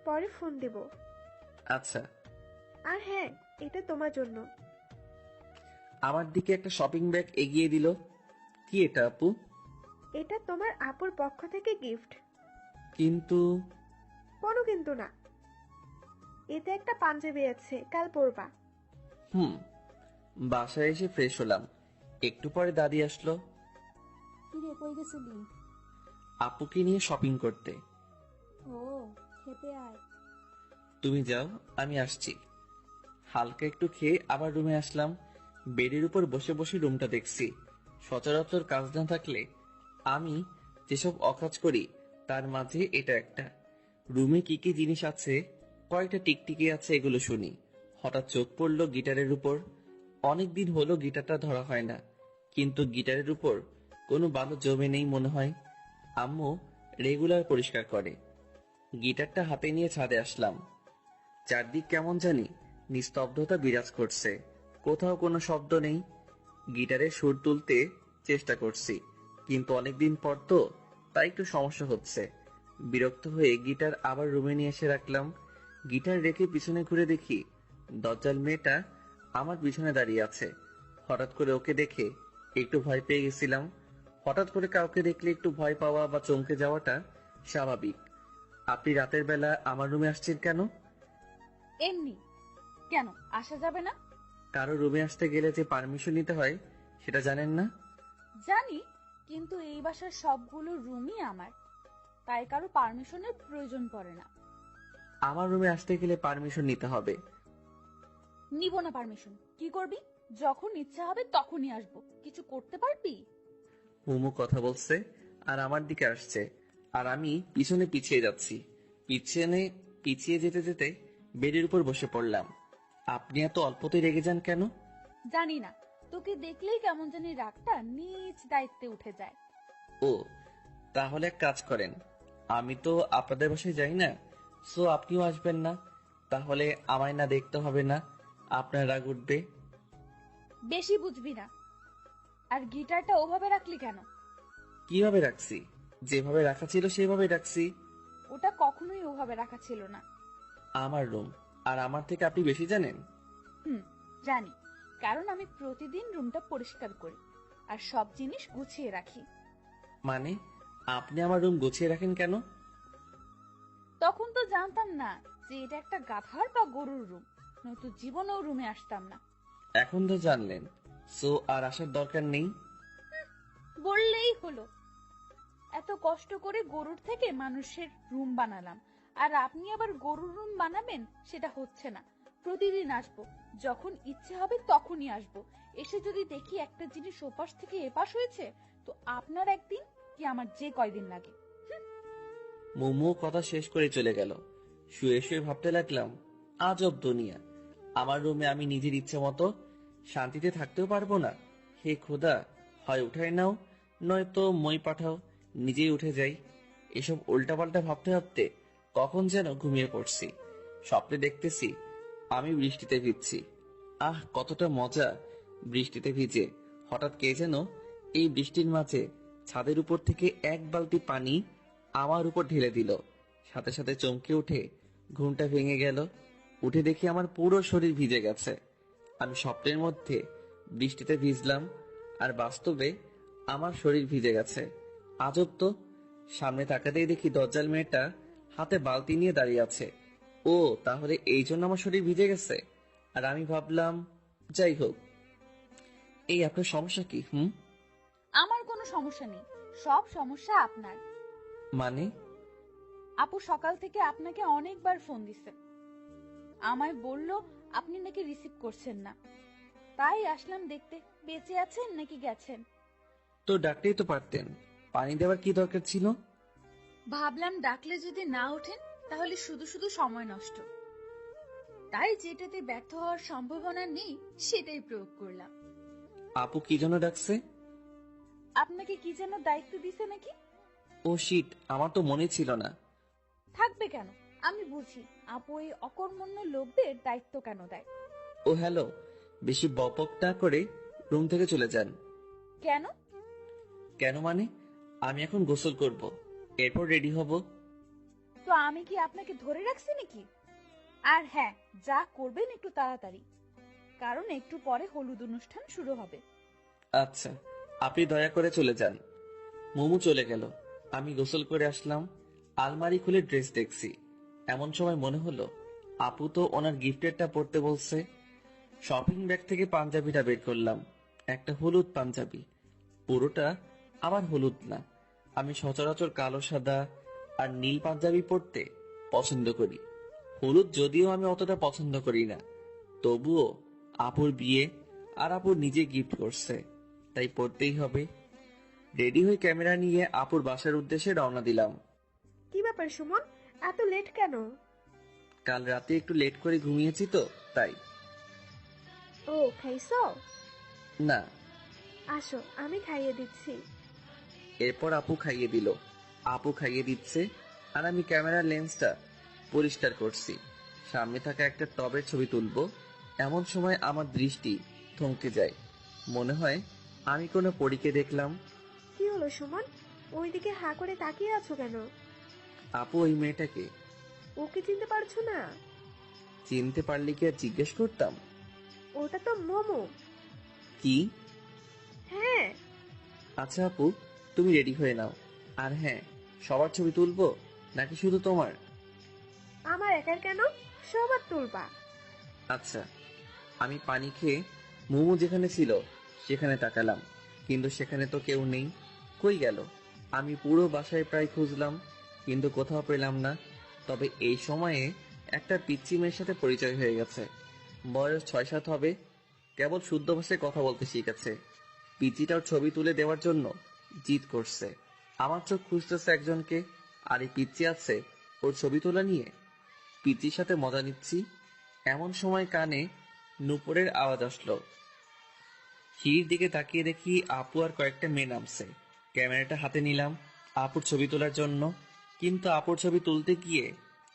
পরে ফোন দেব। আচ্ছা। আর হ্যাঁ, এটা তোমার জন্য। আমার দিকে একটা শপিং ব্যাগ এগিয়ে দিল। কি এটা আপু? এটা তোমার আপুর পক্ষ থেকে গিফট। কিন্তু কোনো কিন্তু না, এতে একটা পাঞ্জাবি আছে, কাল পরবা। বাসায় এসে ফ্রেশ হলাম। একটু পরে দাদি আসলো। কিরে, কই গেছিলি? আপুকে নিয়ে শপিং করতে। ও, খেতে আয়। তুমি যাও, আমি আসছি। হালকা একটু খেয়ে আবার রুমে আসলাম। বেডের উপর বসে বসে রুমটা দেখছি। সচরাচর কাজ না থাকলে আমি যেসব অকাজ করি তার মাঝে এটা একটা। রুমে কি কি জিনিস আছে, কয়টা টিকটিকি আছে, এগুলো শুনি। হঠাৎ চোখ পড়লো গিটারের উপর। অনেকদিন হলো গিটারটা ধরা হয় না, কিন্তু গিটারের উপর কোনো বালু জমে নেই মনে হয়। আম্মু রেগুলার পরিষ্কার করে। গিটারটা হাতে নিয়ে ছাদে আসলাম। চারদিক কেমন জানি নিস্তব্ধতা বিরাজ করছে, কোথাও কোনো শব্দ নেই। গিটারের সুর তুলতে চেষ্টা করছি, কিন্তু অনেকদিন পর তো, তাই একটু সমস্যা হচ্ছে। বিরক্ত হয়ে গিটার আবার রুমে নিয়ে এসে রাখলাম। গিটার রেখে পিছনে ঘুরে দেখি দজ্জাল মেয়েটা আমার পিছনে দাঁড়িয়ে আছে। হঠাৎ করে ওকে দেখে একটু ভয় পেয়ে গেছিলাম। হঠাৎ করে কাউকে দেখলে একটু ভয় পাওয়া বা চমকে যাওয়াটা স্বাভাবিক। আপনি রাতের বেলা আমার রুমে আসছেন কেন? এমনি। কেন আসা যাবে না? কারো রুমে আসতে গেলে যে পারমিশন নিতে হয় সেটা জানেন না? জানি, কিন্তু এই বাসার সবগুলো রুমই আমার, তাই কারো পারমিশনের প্রয়োজন পড়ে না। আমার রুমে আসতে গেলে পারমিশন নিতে হবে। নিব না পারমিশন। কি করবি? যখন ইচ্ছা হবে তখনই আসবো। কিছু করতে পারবি? মোমো কথা বলছে আর আমার দিকে আসছে, আর আমি পিছনে পিছিয়ে যাচ্ছি। পিছিয়ে যেতে যেতে বেডের উপর বসে পড়লাম। আপনি এত অল্পতেই রেগে যান কেন? জানি না, তোকে দেখলেই কেমন জানি রাগটা নিজ দায়িত্বে উঠে যায়। ও, তাহলে এক কাজ করেন, আমি তো আপনাদের বাসায় যাই না, সো আপনিও আসবেন না। তাহলে আমায় না দেখতে হবে না, আপনার রাগ উঠবে। বেশি বুঝবি না। আর গিটারটা ওভাবে রাখলি কেন? কিভাবে রাখছি? যেভাবে রাখা ছিল সেভাবে রাখছি। ওটা কখনোই ওভাবে রাখা ছিল না। আমার রুম, আর আমার থেকে আপনি বেশি জানেন? জানি, কারণ আমি প্রতিদিন রুমটা পরিষ্কার করি আর সব জিনিস গুছিয়ে রাখি। মানে আপনি আমার রুম গুছিয়ে রাখেন কেন? তখন তো জানতাম না যে এটা একটা গাধার বা গরুর রুম, নয়তো জীবনেও রুমে আসতাম না। এখন তো জানলেন, সো আর আসার দরকার নেই। বললেই হলো। এত কষ্ট করে গরুর থেকে মানুষের রুম বানালাম, আর আপনি আবার গরুর রুম বানাবেন? সেটা হচ্ছে না। প্রতিদিন আসবো, যখন ইচ্ছে হবে তখনই আসবো। এসে যদি দেখি একটা জিনিস ওপাশ থেকে এপাশ হয়েছে, তো আপনার একদিন কি আমার যে কয়দিন লাগে। মোমো কথা শেষ করে চলে গেল। শুয়ে শুয়ে ভাবতে লাগলাম, আজব দুনিয়া। আমার রুমে আমি নিজের ইচ্ছে মতো শান্তিতে থাকতেও পারবো না। হে খোদা, হয় উঠায় নাও, নয়তো মই পাঠাও, নিজেই উঠে যাই। এসব উল্টাপাল্টা ভাবতে ভাবতে কখন যেন ঘুমিয়ে পড়ছি। স্বপ্নে দেখতেছি আমি বৃষ্টিতে ভিজছি। আহ, কতটা মজা বৃষ্টিতে ভিজে। হঠাৎ কে যেন এই বৃষ্টির মাঝে ছাদের উপর থেকে এক বালতি পানি আমার উপর ঢেলে দিল। সাথে সাথে চমকে উঠে ঘুমটা ভেঙে গেল। উঠে দেখি আমার পুরো শরীর ভিজে গেছে। আমি স্বপ্নের মধ্যে বৃষ্টিতে ভিজলাম, আর বাস্তবে আমার শরীর ভিজে গেছে। আজব তো। সামনে তাকাতেই দেখি দজ্জাল মেয়েটা হাতে বালতি নিয়ে দাঁড়িয়ে আছে। ও, তাহলে এই জন্য আমার শরীর ভিজে গেছে। আর আমি ভাবলাম, যাই হোক, এই আপনার সমস্যা কি? আমার কোনো সমস্যা নেই, সব সমস্যা আপনার। মানে? আপু সকাল থেকে আপনাকে অনেকবার ফোন দিছে, আমায় বলল আপনি নাকি রিসিভ করছেন না। তাই আসলাম দেখতে বেঁচে আছেন নাকি গেছেন। তো ডাকতেই তো পারতেন, পানি দেওয়ার কি দরকার ছিল? ভাবলাম ডাকলে যদি না ওঠেন তাহলে শুধু শুধু সময় নষ্ট, তাই যেটাতে ব্যর্থ হওয়ার সম্ভাবনা নেই সেটাই প্রয়োগ করলাম। আপু কি জন্য ডাকছে? আপনাকে কি যেন দায়িত্ব দিছে নাকি? ও শিট, আমার তো মনে ছিল না। থাকবে কেন, আমি বুঝি আপু এই অকর্মণ্য লোকদের দায়িত্ব কেন দেয়। ও হ্যালো, বেশি বকবক না করে রুম থেকে চলে যান। কেন? কেন মানে, আমি এখন গোসল করব, এরপর রেডি হব। তো আমি কি আপনাকে ধরে রাখছি নাকি? আর হ্যাঁ, যা করবেন একটু তাড়াতাড়ি, কারণ একটু পরে হলুদ অনুষ্ঠান শুরু হবে। আচ্ছা, আপনি দয়া করে চলে যান। মোমো চলে গেল। আমি গোসল করে আসলাম। আলমারি খুলে ড্রেস দেখছি। এমন সময় মনে হলো আপু তো ওনার গিফটেরটা পরতে বলছে। শপিং ব্যাগ থেকে পাঞ্জাবিটা বের করলাম। একটা হলুদ পাঞ্জাবি, পুরোটা আবার হলুদ না। আমি সচরাচর কালো, সাদা আর নীল পাঞ্জাবি পরতে পছন্দ করি। হলুদ যদিও আমি অতটা পছন্দ করি না, তবুও আপুর বিয়ে আর আপুর নিজে গিফট করছে, তাই পরতেই হবে। রেডি হয়ে ক্যামেরা নিয়ে আপুর বাসার উদ্দেশ্যে রওনা দিলাম। কি ব্যাপার সুমন, এত লেট কেন? কাল রাতে একটু লেট করে ঘুমিয়েছি তো, তাই। ও, খাইছো? না। আসো, আমি খাইয়ে দিচ্ছি। এরপর আপু খাইয়ে দিল। আপু খাইয়ে দিচ্ছে আর আমি ক্যামেরার লেন্সটা পরিষ্কার করছি। সামনে থাকা একটা টবের ছবি তুলবো, এমন সময় আমার দৃষ্টি থমকে যায়। মনে হয় আমি কোনো পরীকে দেখলাম। কি হলো সুমন, ওইদিকে হা করে তাকিয়ে আছো কেন? আপু ওই মেয়েটাকে ওকে চিনতে পারছো না? চিনতে পারলে কি আর জিজ্ঞেস করতাম? ওটা তো মোমো। কি? হ্যাঁ। আচ্ছা আপু, তুমি রেডি হয়ে নাও। আর হ্যাঁ, সবার ছবি তুলবো নাকি শুধু তোমার? আমার একার কেন, সবার তুলবা। আচ্ছা। আমি পানি খেয়ে মোমো যেখানে ছিল সেখানে তাকালাম, কিন্তু সেখানে তো কেউ নেই। কই গেল? আমি পুরো বাসায় প্রায় খুঁজলাম, কিন্তু কোথাও পেলাম না। তবে এই সময়ে একটা পিচ্চি মেয়ের সাথে পরিচয় হয়ে গেছে। বয়স 6-7 হবে, কেবল শুদ্ধ ভাষায় কথা বলতে শিখেছে। পিচ্চিটার ছবি তুলে দেওয়ার জন্য জিদ করছে। আমার চোখ খুঁজতেছে একজনকে, আর এই পিচ্চি আছে ওর ছবি তোলা নিয়ে। পিচ্চির সাথে মজা নিচ্ছি, এমন সময় কানে নুপুরের আওয়াজ আসলো। সিঁড়ির দিকে তাকিয়ে দেখি আপু আর কয়েকটা মেয়ে নামছে। ক্যামেরাটা হাতে নিলাম আপুর ছবি তোলার জন্য, কিন্তু আপুর ছবি তুলতে গিয়ে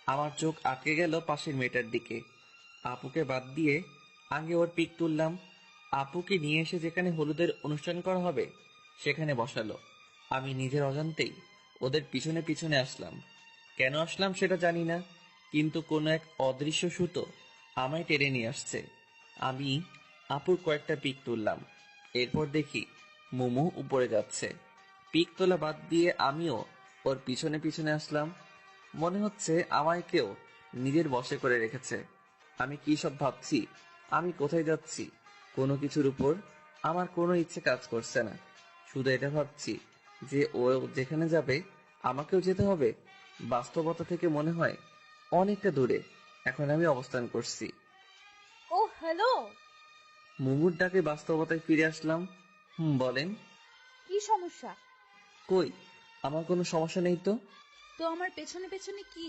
আমার চোখ আটকে গেল পাশের মেয়েটার দিকে। আপুকে বাদ দিয়ে আগে ওর পিক তুললাম। আপুকে নিয়ে এসে যেখানে হলুদের অনুষ্ঠান করা হবে সেখানে বসালো। আমি নিজের অজান্তেই ওদের পিছনে পিছনে আসলাম। কেন আসলাম সেটা জানি না, কিন্তু কোনো এক অদৃশ্য সুতো আমায় টেনে নিয়ে আসছে। আমি আপুর কয়েকটা পিক তুললাম। এরপর দেখি মোমো উপরে যাচ্ছে। পিক তোলা বাদ দিয়ে আমিও ওর পিছনে পিছনে আসলাম। মনে হচ্ছে আমায় কেউ নিজের বশে করে রেখেছে। আমি কি সব ভাবছি, আমি কোথায় যাচ্ছি, কোনো কিছুর উপর আমার কোনো ইচ্ছে কাজ করছে না। শুধু এটা ভাবছি যে ও যেখানে যাবে আমাকেও যেতে হবে। বাস্তবতা থেকে মনে হয় অনেকটা দূরে এখন আমি অবস্থান করছি। ও হ্যালো। মুমুর ডাকে বাস্তবতায় ফিরে আসলাম। বলেন। কি সমস্যা? কই আমার কোনো সমস্যা নেই তো। তো আমার পেছনে পেছনে কি?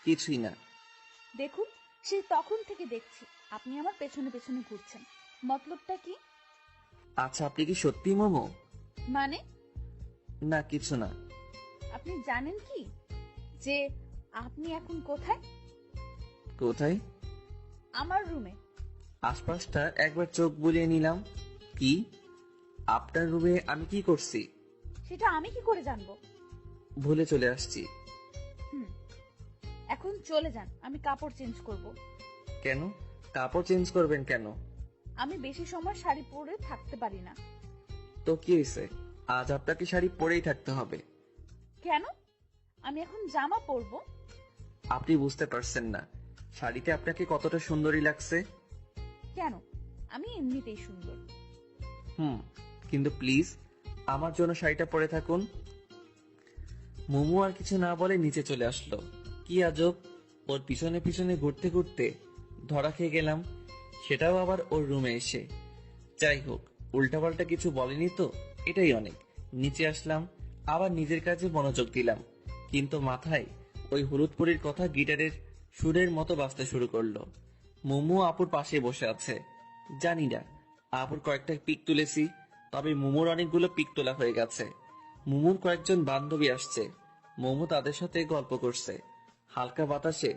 কিছুই না। দেখুন, সে তখন থেকে দেখছি আপনি আমার পেছনে পেছনে ঘুরছেন। মতলবটা কি? আচ্ছা, আপনি কি সত্যি মোমো? মানে? না, কিছু না। আপনি জানেন কি যে আপনি এখন কোথায়? কোথায়? আমার রুমে। আশপাশটা একবার চোখ বুলিয়ে নিলাম। কি? আপনার রুমে আমি কি করছি? সেটা আমি কি করে জানবো? ভুলে চলে আসছি। এখন চলে যান, আমি কাপড় চেঞ্জ করব। কেন? কাপড় চেঞ্জ করবেন কেন? আমি বেশি সময় শাড়ি পরে থাকতে পারি না। তো কি হয়েছে? আজ আপনাকে শাড়ি পরেই থাকতে হবে। কেন? আমি এখন জামা পরবো। আপনি বুঝতে পারছেন না শাড়িতে আপনাকে কতটা সুন্দরী লাগছে। কেন? আমি এমনিতেই সুন্দর। কিন্তু প্লিজ আমার জন্য শাড়িটা পরে থাকুন। মোমো আর কিছু না বলে নিচে চলে আসলো। কি আজব, ওর পিছনে পিছনে ঘুরতে ঘুরতে ধরা খেয়ে গেলাম, সেটাও আবার ওর রুমে এসে। যাই হোক, উল্টাপাল্টা কিছু বলেনি তো, এটাই অনেক। নিচে আসলাম, আবার নিজের কাজে মনোযোগ দিলাম, কিন্তু মাথায় ওই হলুদ পরীর কথা গিটারের সুরের মতো বাজতে শুরু করলো। মোমো আপুর পাশে বসে আছে। জানি না আপুর কয়েকটা পিক তুলেছি, তবে মোমোর অনেকগুলো পিক তোলা হয়ে গেছে। মোমোর কয়েকজন বান্ধবী আসছে, মোমো তাদের সাথে গল্প করছে। হালকা বাতাসে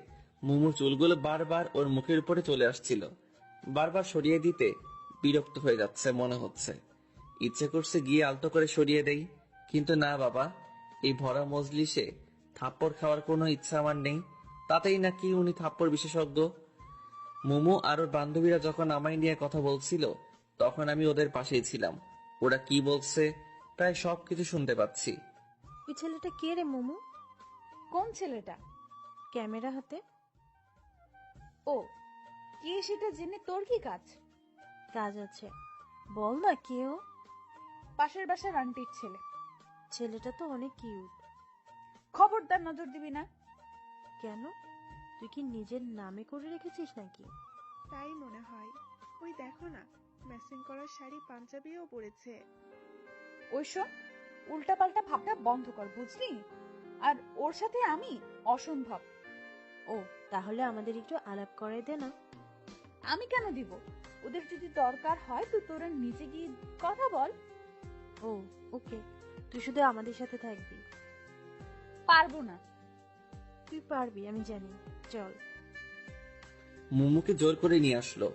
মোমোর চুলগুলো বারবার ওর মুখের উপরে চলে আসছিল। বারবার সরিয়ে দিতে বিরক্ত হয়ে যাচ্ছে মনে হচ্ছে। ইচ্ছে করছে গিয়ে আলতো করে সরিয়ে দেই, কিন্তু না বাবা, এই ভরা মজলিসে থাপ্পড় খাওয়ার কোনো ইচ্ছা আমার নেই। তাতেই নাকি উনি থাপ্পড় বিশেষজ্ঞ। মোমো আর ওর বান্ধবীরা যখন আমায় নিয়ে কথা বলছিল, তখন আমি ওদের পাশেই ছিলাম। ওরা কি বলছে প্রায় সবকিছু শুনতে পাচ্ছি। ওই ছেলেটা কে রে মোমো? কোন ছেলেটা? ক্যামেরা হাতে। ও, কে সেটা জেনে তোর কি কাজ? কাজ আছে, বল না কে ও? পাশের বাসার আন্টির ছেলে। ছেলেটা তো অনেক কিউট। খবরদার নজর দিবি না। কেন, তুই কি নিজের নামে করে রেখেছিস নাকি? তাই মনে হয়। ওই দেখো না, ম্যাচিং করা শাড়ি পাঞ্জাবিও পরেছে। ওই শোন, উল্টাপাল্টা ভাবটা বন্ধ কর, বুঝলি? আর ওর সাথে আমি অসম্ভব। ও, তাহলে আমাদের একটু আলাপ করাই দে না। আমি কেন দিব? ওদের যদি দরকার হয় তো তোরা নিচে গিয়ে কথা বল। ও ওকে, তুই শুধু আমাদের সাথে থাকবি। পারবো না। তুই পারবি, আমি জানি, চল। মোমোকে জোর করে নিয়ে আসলো।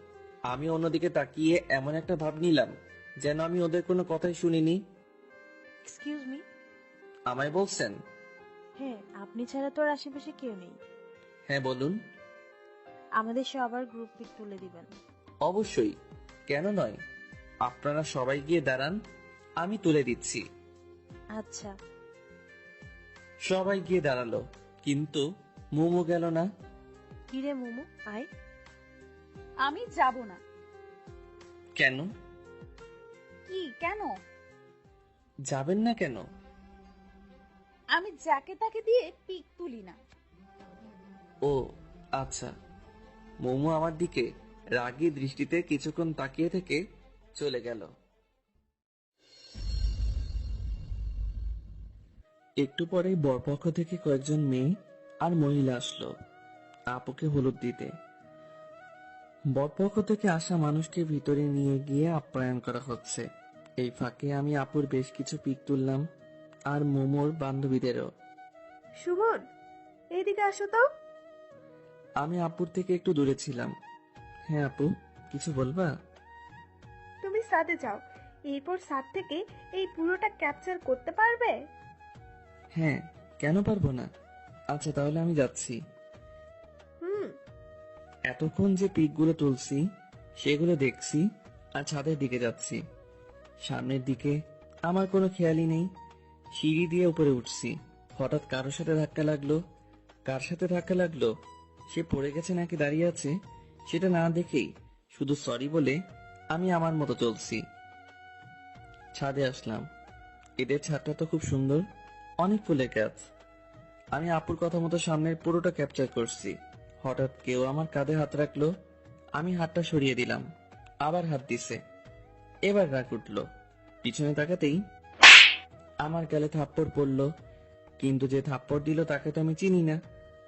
আমি অন্যদিকে তাকিয়ে এমন একটা ভাব নিলাম যেন আমি ওদের কোনো কথাই শুনিনি। Excuse me. আমায় বলছেন? হ্যাঁ, আপনি ছাড়া তোর আশেপাশে কেউ নেই। হ্যাঁ বলুন। আমাদের সবার গ্রুপ পিক তুলে দিবেন। অবশ্যই, কেন নয়। আপনারা সবাই গিয়ে দাঁড়ান, আমি তুলে দিচ্ছি। আচ্ছা। সবাই গিয়ে দাঁড়ালো, কিন্তু মোমো গেল না। কিরে মোমো, আয়। আমি যাব না। কেন? কি কেন? যাবেন না কেন? আমি যাকে তাকে দিয়ে পিক তুলি না। ও আচ্ছা। মোমো আমার দিকে রাগী দৃষ্টিতে কিছুক্ষণ তাকিয়ে থেকে চলে গেল। একটু পরেই বরপক্ষ থেকে কয়েকজন মেয়ে আর মহিলা আসলো আপুকে হলুদ দিতে। বরপক্ষ থেকে আসা মানুষকে ভিতরে নিয়ে গিয়ে আপ্যায়ন করা হচ্ছে। এই ফাঁকে আমি আপুর বেশ কিছু পিক তুললাম, আর মোমোর বান্ধবীদেরও। সুমন, এইদিকে আসো তো। আমি আপুর থেকে একটু দূরে ছিলাম। হ্যাঁ আপু, কিছু বলবা? তুমি সাথে যাও, এরপর সাথ থেকে এই পুরোটা ক্যাপচার করতে পারবে? হ্যাঁ, কেন পারবো না। আচ্ছা তাহলে আমি যাচ্ছি। হুম। এতক্ষণ যে পিকগুলো তুলছি সেগুলো দেখছি, আর ছাদের দিকে যাচ্ছি। সামনের দিকে আমার কোনো খেয়ালই নেই। সিঁড়ি দিয়ে উপরে উঠছি, হঠাৎ কারোর সাথে ধাক্কা লাগলো। কার সাথে ধাক্কা লাগলো, সে পড়ে গেছে নাকি দাঁড়িয়ে আছে, সেটা না দেখেই শুধু সরি বলে আমি আমার মতো চলছি। ছাদে আসলাম। এদের ছাদটা তো খুব সুন্দর, অনেক ফুলের গাছ। আমি আপুর কথা মতো সামনের পুরোটা ক্যাপচার করছি। হঠাৎ কেউ আমার কাঁধে হাত রাখলো, আমি হাতটা সরিয়ে দিলাম, আবার হাত দিছে। এবার রাগ উঠলো, পিছনে তাকাতেই আমার গালে থাপ্পড় পড়লো, কিন্তু যে থাপ্পড় দিল তাকে তো আমি চিনি না,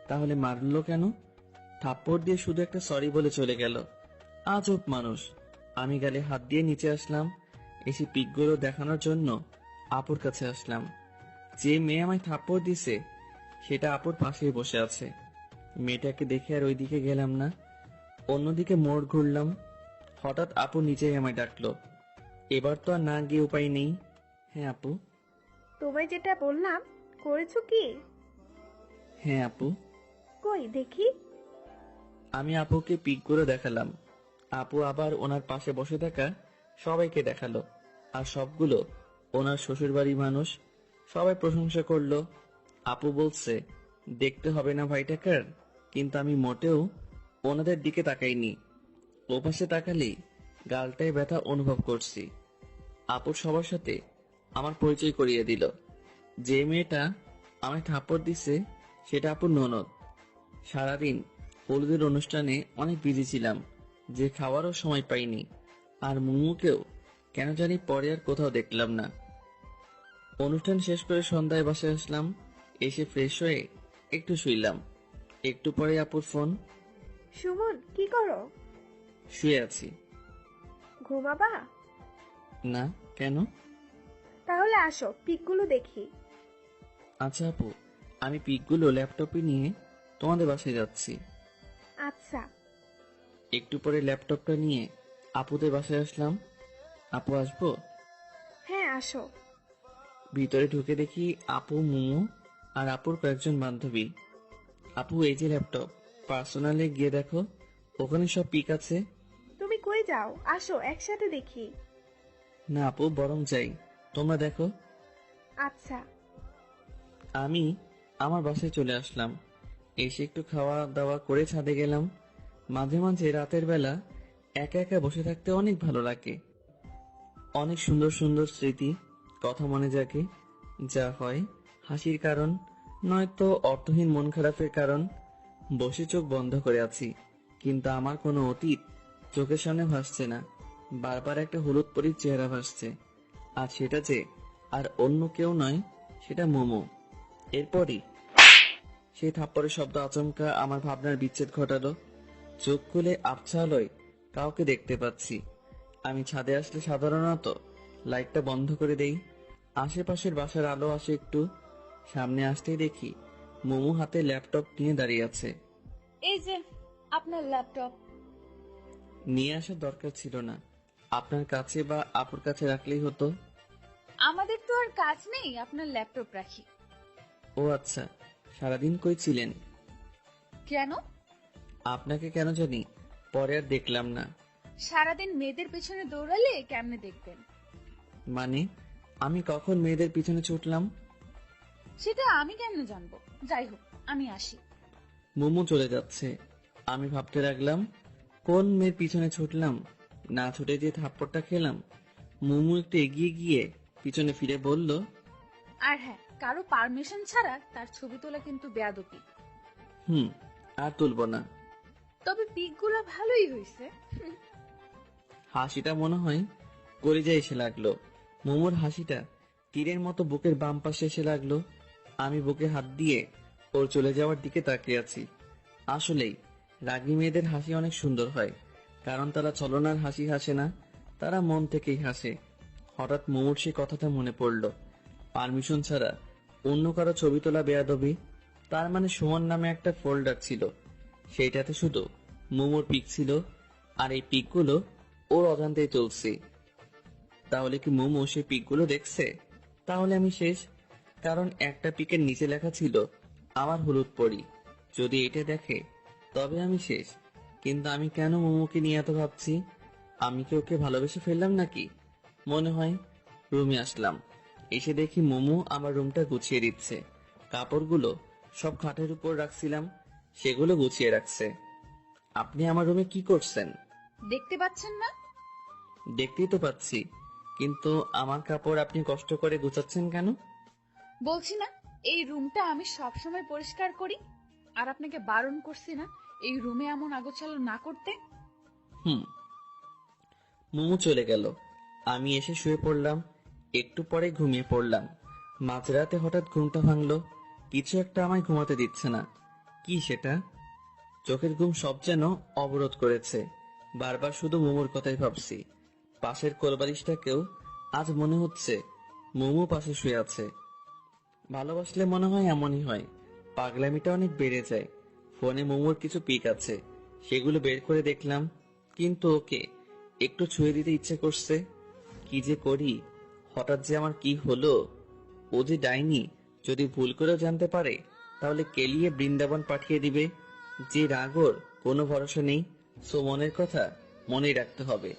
তাহলে মারলো কেন? থাপ্পড় দিয়ে শুধু একটা সরি বলে চলে গেল। আজব মানুষ। আমি গালে হাত দিয়ে নিচে আসলাম, এসে পিকগুলো দেখানোর জন্য আপুর কাছে আসলাম। যে মেয়ে আমায় থাপ্পড় দিছে সেটা আপুর পাশেই বসে আছে। মেয়েটাকে দেখে আর ওইদিকে গেলাম না, অন্যদিকে মোড় ঘুরলাম। হঠাৎ আপু নিচেই আমায় ডাকলো। এবার তো আর না গিয়ে উপায় নেই। হ্যাঁ আপু। তোমায় যেটা বললাম করেছো কি? হ্যাঁ আপু। কই দেখি। আমি আপুকে পিকগুলো দেখালাম। আপু আবার ওনার পাশে বসে থাকা সবাইকে দেখালো, আর সবগুলো ওনার শ্বশুরবাড়ির মানুষ। সবাই প্রশংসা করলো। আপু বলছে দেখতে হবে না ভাইটাকার, কিন্তু আমি মোটেও ওনাদের দিকে তাকাইনি। ওপাশে তাকালেই গালটায় ব্যথা অনুভব করছি। আপুর সবার সাথে আমার পরিচয় করিয়ে দিল। যে মেয়েটা আমায় থাপ্পড় দিছে সেটা আপুর ননদ। সারাদিন হলুদের অনুষ্ঠানে অনেক বিজি ছিলাম, যে খাওয়ারও সময় পাইনি। আর মুমুকেও কেন জানি পরে আর কোথাও দেখলাম না। অনুষ্ঠান শেষ করে সন্ধ্যায় বাসায় আসলাম। এসে ফ্রেশ হয়ে একটু শুইলাম। একটু পরে আপুর ফোন। সুমন কি করো? শুয়ে আছি। ঘুমাবা? না, কেন? তাহলে আসো পিকগুলো দেখি। আচ্ছা আপু, আমি পিকগুলো ল্যাপটপে নিয়ে তোমাদের বাসায় যাচ্ছি। আচ্ছা। একটু পরে ল্যাপটপটা নিয়ে আপুদের বাসায় আসলাম। আপু আসবো? হ্যাঁ আসো। ভিতরে ঢুকে দেখি আপু, মুমু আর আপুর কয়েকজন বান্ধবী। আপু এই যে ল্যাপটপ, পার্সোনালে গিয়ে দেখো, ওখানে সব পিক আছে। তুমি কই যাও? আসো একসাথে দেখি। না আপু, বরং যাই, তোমরা দেখো। আচ্ছা। আমি আমার বাসায় চলে আসলাম। এসে একটু খাওয়া দাওয়া করে ছাদে গেলাম। মাঝে মাঝে রাতের বেলা একা একা বসে থাকতে অনেক ভালো লাগে। অনেক সুন্দর সুন্দর স্মৃতি, কথা মনে জাগে। যা হয় হাসির কারণ, নয়তো অর্থহীন মন খারাপের কারণ। বসে চোখ বন্ধ করে আছি, কিন্তু আমার কোনো অতীত চোখের সামনে ভাসছে না। বারবার একটা হলুদ পরীর চেহারা ভাসছে, আর সেটা যে আর অন্য কেউ নয়, সেটা মোমো। এরপরই সেই থাপ্পড়ের শব্দ আচমকা আমার ভাবনার বিচ্ছেদ ঘটালো। চোখ খুলে আবছা আলোয় কাউকে দেখতে পাচ্ছি। আমি ছাদে আসলে সাধারণত লাইটটা বন্ধ করে দেই। আশেপাশের বাসার আলো আসে একটু। সামনে আসতেই দেখি মোমো হাতে ল্যাপটপ নিয়ে দাঁড়িয়ে আছে। এই যে আপনার ল্যাপটপ। নিয়ে আসার দরকার ছিল না, আপনার কাছে বা আপুর কাছে রাখলেই হতো। আমাদের তো আর কাজ নেই আপনার ল্যাপটপ রাখি। ও আচ্ছা, সারাদিন কই ছিলেন? কেন? আপনাকে কেন জানি পরে আর দেখলাম না। সারাদিন মেয়েদের পেছনে দৌড়ালে কেমনে দেখবেন? মানে আমি কখন মেয়েদের পিছনে ছুটলাম? সেটা আমি কেমনে জানবো? যাই হোক, আমি আসি। মোমো চলে যাচ্ছে। আমি ভাবতে লাগলাম কোন মেয়ের পিছনে ছুটলাম, না ছুটে যে থাপ্পড়টা খেলাম। মোমো একটু এগিয়ে গিয়ে পিছনে ফিরে বলল, আর হ্যাঁ, কারো পারমিশন ছাড়া তার ছবি তোলা কিন্তু বেয়াদবি। আর তুলবো না। তবে পিকগুলো ভালোই হয়েছে। হাসিটা মনে হয় কলিজায় এসে লাগলো। মোমোর হাসিটা তীরের মতো বুকের বাম পাশে এসে লাগলো। আমি বুকে হাত দিয়ে ওর চলে যাওয়ার দিকে তাকিয়ে আছি। আসলেই রাগী মেয়েদের হাসি অনেক সুন্দর হয়, কারণ তারা ছলনার হাসি হাসে না, তারা মন থেকেই হাসে। হঠাৎ মোমোর সেই কথাটা মনে পড়লো, পারমিশন ছাড়া অন্য কারো ছবি তোলা বেয়াদবি। তার মানে সুমন নামে একটা ফোল্ডার ছিল, সেইটাতে শুধু মোমোর পিক ছিল, আর এই পিকগুলো ওর অজান্তেই চলছে। তাহলে কি মোমো সেই পিকগুলো দেখছে? তাহলে আমি শেষ, কারণ একটা পিকের নিচে লেখা ছিল আমার হলুদ পরি। যদি এটা দেখে তবে আমি শেষ। কিন্তু আমি কেন মোমোকে নিয়ে এত ভাবছি? আমি কি ওকে ভালোবেসে ফেললাম নাকি? মনে হয় রুমে আসলাম, এসে দেখি মোমো আমার রুমটা গুছিয়ে দিচ্ছে। কাপড়গুলো সব খাটের উপর রাখছিলাম, সেগুলো গুছিয়ে রাখছে। আপনি আমার রুমে কি করছেন? দেখতে পাচ্ছেন না? দেখতেই তো পাচ্ছি, কিন্তু আমার কাপড় আপনি কষ্ট করে গুছাচ্ছেন কেন? বলছি না, এই রুমটা আমি সবসময় পরিষ্কার করি। আর আপনাকে বারণ করছি না এই রুমে এমন আগোছালো না করতে? মোমো চলে গেল। আমি এসে শুয়ে পড়লাম। একটু পরে ঘুমিয়ে পড়লাম। মাঝরাতে হঠাৎ ঘুমটা ভাঙলো। কিছু একটা আমায় ঘুমাতে দিচ্ছে না। কি সেটা? চোখের ঘুম সব যেন অবরোধ করেছে। বারবার শুধু মোমোর কথাই ভাবছি। পাশের কোলবালিশটাকেও আজ মনে হচ্ছে মোমো পাশে শুয়ে আছে। ভালোবাসলে মনে হয় এমনই হয়, পাগলামিটা অনেক বেড়ে যায়। ফোনে মোমোর কিছু পিক আছে, সেগুলো বের করে দেখলাম, কিন্তু ওকে একটু ছুঁয়ে দিতে ইচ্ছে করছে। কি যে করি, হঠাৎ যে আমার কি হলো। ও যে ডাইনি, যদি ভুল করেও জানতে পারে তাহলে কেলিয়ে বৃন্দাবন পাঠিয়ে দিবে। যে রাগর কোনো ভরসা নেই। সো মনের কথা মনেই রাখতে হবে।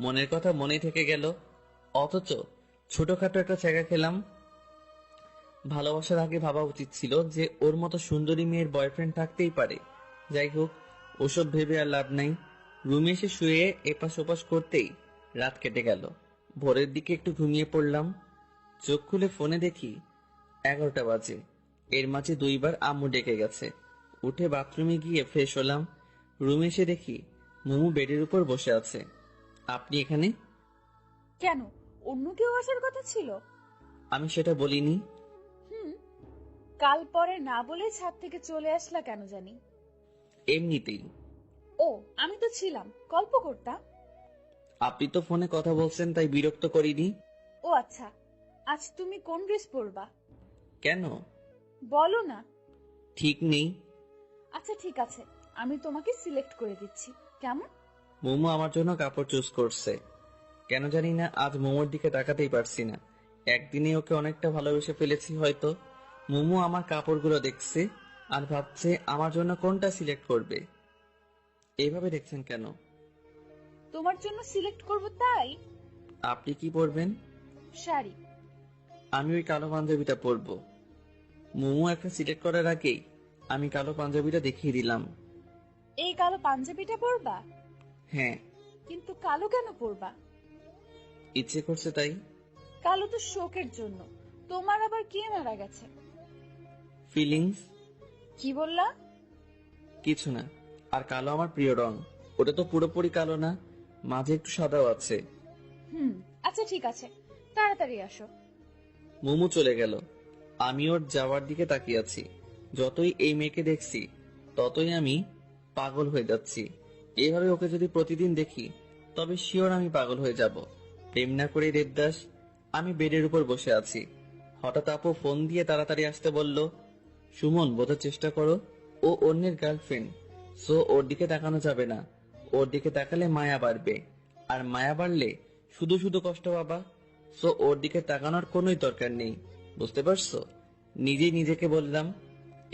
মনের কথা মনেই থেকে গেল, অথচ ছোটখাটো একটা জায়গা খেলাম। ভালোবাসার আগে ভাবা উচিত ছিল যে ওর মতো সুন্দরী মেয়ের বয়ফ্রেন্ড থাকতেই পারে। যাই হোক, ওসব ভেবে আর লাভ নাই। রুমে এসে শুয়ে এপাশ ওপাশ করতেই রাত কেটে গেল। ভোরের দিকে একটু ঘুমিয়ে পড়লাম। চোখ খুলে ফোনে দেখি 11টা বাজে। এর মাঝে 2বার আম্মু ডেকে গেছে। উঠে বাথরুমে গিয়ে ফ্রেশ হলাম। রুমে এসে দেখি মোমো বেডের উপর বসে আছে। আপনি এখানে? কেন, অন্য কেউ আসার কথা ছিল? আমি সেটা বলিনি। কাল পরে না বলে ছাদ থেকে চলে আসলা কেন জানি? এমনিতেই। ও, আমি তো ছিলাম, গল্প করতাম। আপনি তো ফোনে কথা বলছেন, তাই বিরক্ত করিনি। ও আচ্ছা, আজ তুমি কোন ড্রেস পরবা? কেন? বলো না। ঠিক নেই। আচ্ছা ঠিক আছে, আমি তোমাকে সিলেক্ট করে দিচ্ছি, কেমন? মোমো আমার জন্য কাপড় চুজ করছে। কেন জানি না আজ মোমোর দিকে তাকাতেই পারছি না। একদিনে ওকে অনেকটা ভালোবেসে ফেলেছি হয়তো। মোমো আমার কাপড়গুলো দেখছে আর ভাবছে আমার জন্য কোনটা সিলেক্ট করবে। এইভাবে দেখছেন কেন? তোমার জন্য সিলেক্ট করব তাই। আপনি কি পরবেন? শাড়ি। আমি ওই কালো পাঞ্জাবিটা পরবো। মোমো একটা সিলেক্ট করার আগেই আমি কালো পাঞ্জাবিটা দেখিয়ে দিলাম। এই কালো পাঞ্জাবিটা পরবা? হ্যাঁ। কিন্তু কালো কেন পরবা? ইচ্ছে করছে তাই। কালো তো শোকের জন্য। তোমার আবার কে মারা গেছে? ফিলিংস। কি বললা? কিছু না। আর কালো আমার প্রিয় রং। ওটা তো পুরোপুরি কালো না, মাঝে একটু সাদাও আছে। আচ্ছা ঠিক আছে, তাড়াতাড়ি আসো। মোমো চলে গেল। আমি ওর যাওয়ার দিকে তাকিয়ে আছি। যতই এই মেয়েকে দেখছি ততই আমি পাগল হয়ে যাচ্ছি। এইভাবে ওকে যদি প্রতিদিন দেখি তবে শিওর আমি পাগল হয়ে যাব। প্রেম না করে দেবদাস। আমি বেডের উপর বসে আছি। হঠাৎ আপু ফোন দিয়ে তাড়াতাড়ি আসতে বলল। সুমন, বোঝার চেষ্টা করো, ও অন্যের গার্লফ্রেন্ড। সো ওর দিকে তাকানো যাবে না। ওর দিকে তাকালে মায়া বাড়বে, আর মায়া বাড়লে শুধু শুধু কষ্ট পাবা। সো ওর দিকে তাকানোর কোনোই দরকার নেই, বুঝতে পারছো? নিজেই নিজেকে বললাম।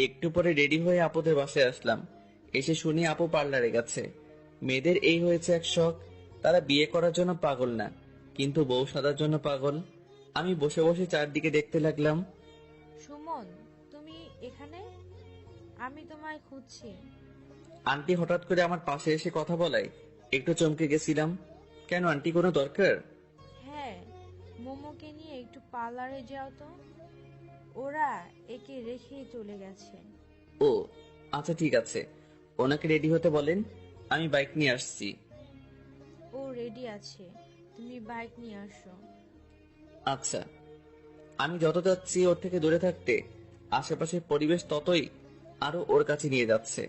একটু পরে রেডি হয়ে আপুদের বাসায় আসলাম। এসে শুনি আপু পার্লারে গেছে। মেয়েদের এই হয়েছে এক শখ, তারা বিয়ে করার জন্য পাগল না, কিন্তু বউ সাজার জন্য পাগল। আমি বসে বসে চারদিকে দেখতে লাগলাম। সুমন, তুমি এখানে? আমি তোমায় খুঁজছি। আন্টি হঠাৎ করে আমার পাশে এসে কথা বলায় একটু চমকে গেছিলাম। কেন আন্টি, কোনো দরকার? হ্যাঁ, মোমোকে নিয়ে একটু পার্লারে যাও তো। ওরা একে রেখেই চলে গেছে। ও আচ্ছা ঠিক আছে, ওনাকে রেডি হতে বলেন, আমি বাইক নিয়ে আসছি। ও রেডি আছে, তুমি বাইক নিয়ে আসো। আচ্ছা। আমি যত যাচ্ছি ওর থেকে দূরে থাকতে, আশেপাশের পরিবেশ ততই আরো ওর কাছে নিয়ে যাচ্ছে।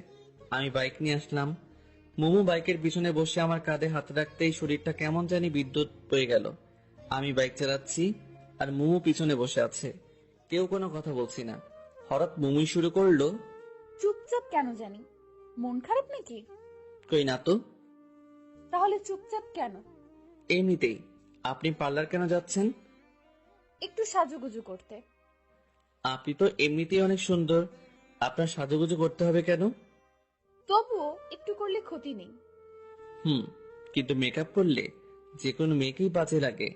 আমি বাইক নিয়ে আসলাম। মোমো বাইকের পিছনে বসে আমার কাঁধে হাত রাখতেই শরীরটা কেমন জানি বিদ্যুৎ পেয়ে গেল। আমি বাইক চালাচ্ছি আর মোমো পিছনে বসে আছে, কেউ কোনো কথা বলছি না। হঠাৎ মোমোই শুরু করলো, চুপচাপ কেন জানি? মন খারাপ নাকি? কই না তো। তাহলে চুপচাপ কেন? এমনিতেই। আপনি পার্লার কেন যাচ্ছেন? একটু সাজুগুজু করতে। আপনি তো এমনিতেই অনেক সুন্দর, আপনার সাজুগুজু করতে হবে কেন? তবুও একটু করলে ক্ষতি নেই। কিন্তু মেকআপ করলে যে কোনো মেয়েকেই বাজে লাগে।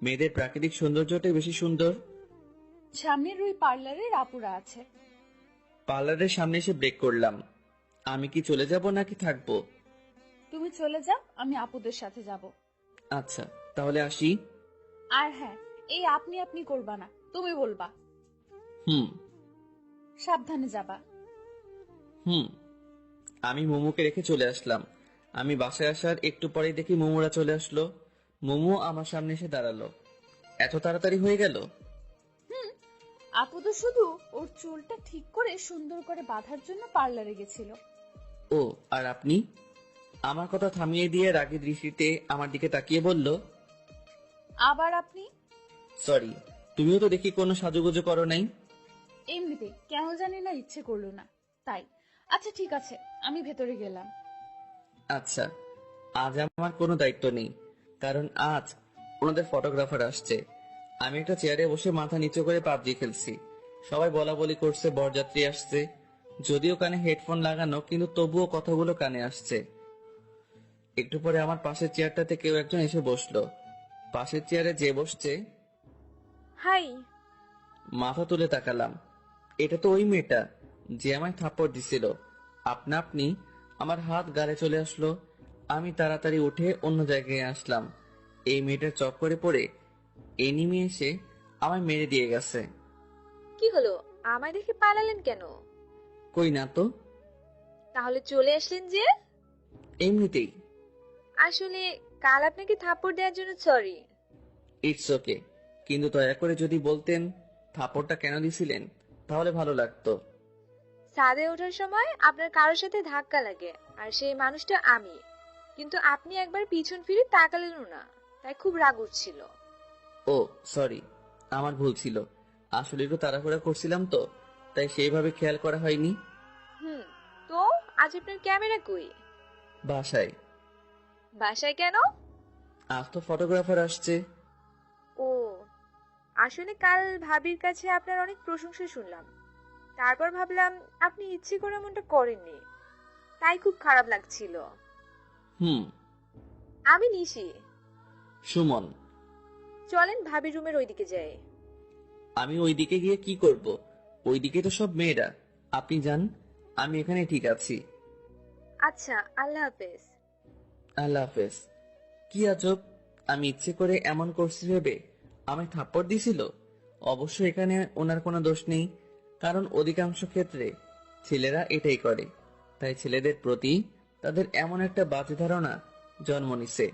মেয়েদের প্রাকৃতিক সৌন্দর্যটাই বেশি সুন্দর। সামনের ওই পার্লারের আপুরা আছে। পার্লারের সামনে এসে ব্রেক করলাম। আমি কি চলে যাব নাকি থাকবো? তুমি চলে যাও, আমি আপুদের সাথে যাব। আচ্ছা তাহলে আসি। আর হ্যাঁ, এই আপনি আপনি করবা না, তুমি বলবা। হুম সাবধানে যাবা। হুম। আমি মোমোকে রেখে চলে আসলাম। আমি বাসায় আসার একটু পরেই দেখি মোমোরা চলে আসলো। মোমো আমার সামনে এসে দাঁড়ালো। এত তাড়াতাড়ি হয়ে গেল? আপু তো শুধু ওর চুলটা ঠিক করে সুন্দর করে বাঁধার জন্য পার্লারে গেছিল। ও আর আপনি? আমার কথা থামিয়ে দিয়ে রাগী দৃষ্টিতে আমার দিকে তাকিয়ে বলল, আবার আপনি? সরি, তুমিও তো দেখি কোনো সাজুগুজু করো নাই। এমনিতে কেন জানি না ইচ্ছে করলো না, তাই। আচ্ছা ঠিক আছে, আমি ভেতরে গেলাম। আচ্ছা, আজ আমার কোনো দায়িত্ব নেই, কারণ আজ ওনাদের ফটোগ্রাফার আসছে। আমি একটা চেয়ারে বসে মাথা নিচু করে পাবজি খেলছি। সবাই বলা বলি করছে বরযাত্রী আসছে। যদিও কানে হেডফোন লাগানো, কিন্তু তবুও কথাগুলো কানে আসছে। একটু পরে আমার পাশের চেয়ারটাতে কেউ একজন এসে বসলো। পাশের চেয়ারে যে বসছে, হাই। মাথা তুলে তাকালাম। এটা তো ওই মেয়েটা যে আমায় থাপ্পড় দিছিল। আপনা আপনি আমার হাত গালে চলে আসলো। আমি তাড়াতাড়ি উঠে অন্য জায়গায় আসলাম। এই মেয়েটার চক্করে পড়ে এনিমি এসে আমায় মেরে দিয়ে গেছে। কি হলো, আমায় দেখে পালালেন কেন? কই না তো। তাহলে চলে আসলেন যে? এমনিতেই। আসলে কাল আপনাকে থাপ্পড় দেওয়ার জন্য সরি। ইটস ওকে, কিন্তু দয়া করে যদি বলতেন থাপ্পড়টা কেন দিছিলেন তাহলে ভালো লাগতো। ছাদে ওঠার সময় আপনার কারোর সাথে ধাক্কা লাগে, আর সেই মানুষটা আমি। কিন্তু আপনি একবার পিছন ফিরে তাকালেনও না, তাই খুব রাগ উঠছিল। ও সরি, আমার ভুল ছিল। আসলে একটু তাড়াহুড়া করছিলাম তো, তাই সেইভাবে খেয়াল করা হয়নি। তো আজ আপনার ক্যামেরা কই? বাসায়। বাসায় কেন? আজ তো ফটোগ্রাফার আসছে। ও, আসলে কাল ভাবির কাছে আপনার অনেক প্রশংসা শুনলাম। তারপর ভাবলাম আপনি ইচ্ছে করে এমনটা করেননি, তাই খুব খারাপ লাগছিল। আমি নিশি। সুমন। চলেন ভাবির রুমের ওইদিকে যাই। আমি ওইদিকে গিয়ে কি করব? ওইদিকে তো সব মেয়েরা। আপনি যান, আমি এখানে ঠিক আছি। আচ্ছা, আল্লাহ হাফেজ। আল্লাহ হাফেজ। কি আজব, আমি ইচ্ছে করে এমন করছি ভেবে আমায় থাপ্পড় দিছিল। অবশ্য এখানে ওনার কোনো দোষ নেই, কারণ অধিকাংশ ক্ষেত্রে ছেলেরা এটাই করে। তাই ছেলেদের প্রতি তাদের এমন একটা বাজে ধারণা জন্ম নিছে।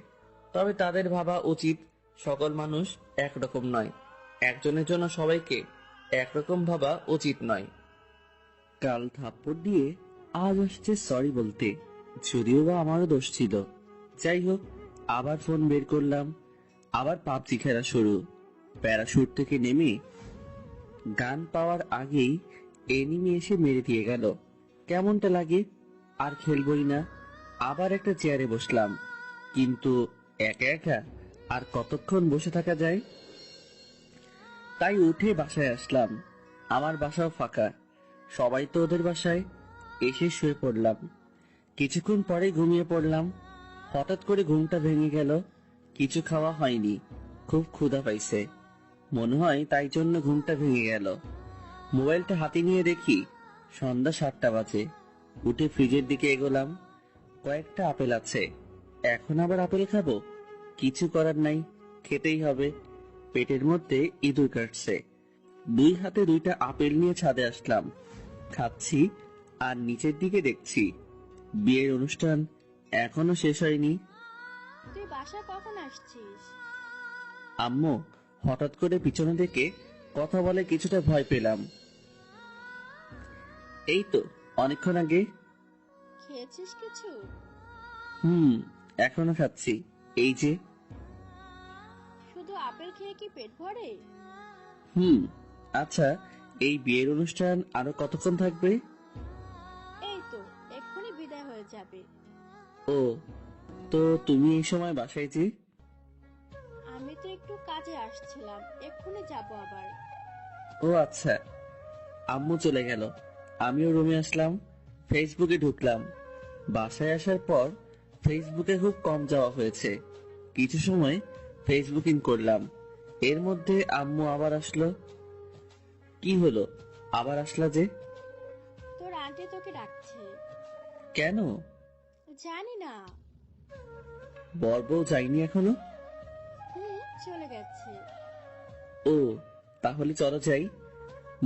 তবে তাদের ভাবা উচিত সকল মানুষ একরকম নয়, একজনের জন্য সবাইকে একরকম ভাবা উচিত নয়। কাল থাপ্পড় দিয়ে আজ আসছে সরি বলতে, যদিও বা আমারও দোষ ছিল। যাই হোক, আবার ফোন বের করলাম। আবার পাবজি খেলা শুরু। প্যারাশুট থেকে নেমে গান পাওয়ার আগেই এনিমি এসে মেরে দিয়ে গেল। কেমনটা লাগে? আর খেলবই না। আবার একটা চেয়ারে বসলাম, কিন্তু একা একা আর কতক্ষণ বসে থাকা যায়? তাই উঠে বাসায় আসলাম। আমার বাসাও ফাঁকা, সবাই তো ওদের বাসায়। এসে শুয়ে পড়লাম। কিছুক্ষণ পরে ঘুমিয়ে পড়লাম। হঠাৎ করে ঘুমটা ভেঙে গেল। কিছু খাওয়া হয়নি, খুব ক্ষুধা পাইছে। মনে হয় তাই জন্য ঘুমটা ভেঙে গেল। মোবাইলটা হাতে নিয়ে দেখি সন্ধ্যা 7টা বাজে। উঠে ফ্রিজের দিকে এগোলাম। কয়েকটা আপেল আছে, এখন আবার আপেল খাবো? কিছু করার নাই, খেতেই হবে। পেটের মধ্যে ইঁদুর কাটছে। 2 হাতে 2টা আপেল নিয়ে ছাদে আসলাম। খাচ্ছি আর নিচের দিকে দেখছি বিয়ের অনুষ্ঠান এখনো শেষ হয়নি। তুই বাসা কখন আসছিস? আম্মু হঠাৎ করে পিছনে থেকে কথা বলে কিছুটা ভয় পেলাম। এই তো অনেকক্ষণ আগে। খেয়েছিস কিছু? এখনো খাচ্ছি, এই যে। শুধু আপেল খেয়ে কি পেট ভরে? আচ্ছা, এই বিয়ের অনুষ্ঠান আরো কতক্ষণ থাকবে? এই তো এক্ষুনি বিদায় হয়ে যাবে। ও, তো তুমি এই সময় বাসায় যে? আমি তো একটু কাজে আসছিলাম, এক্ষুনি যাব আবার। ও আচ্ছা। আম্মু চলে গেল, আমিও রুমে আসলাম। ফেসবুকে ঢুকলাম। বাসায় আসার পর ফেসবুকে খুব কম যাওয়া হয়েছে। কিছু সময় ফেসবুকিং করলাম। এর মধ্যে আম্মু আবার আসলো। কি হলো, আবার আসলা যে? তোর আন্টি তোকে ডাকছে। কেন? জানি না। বর বউ যায়নি এখনো? চলে গেছে। ও, তাহলে চলো যাই।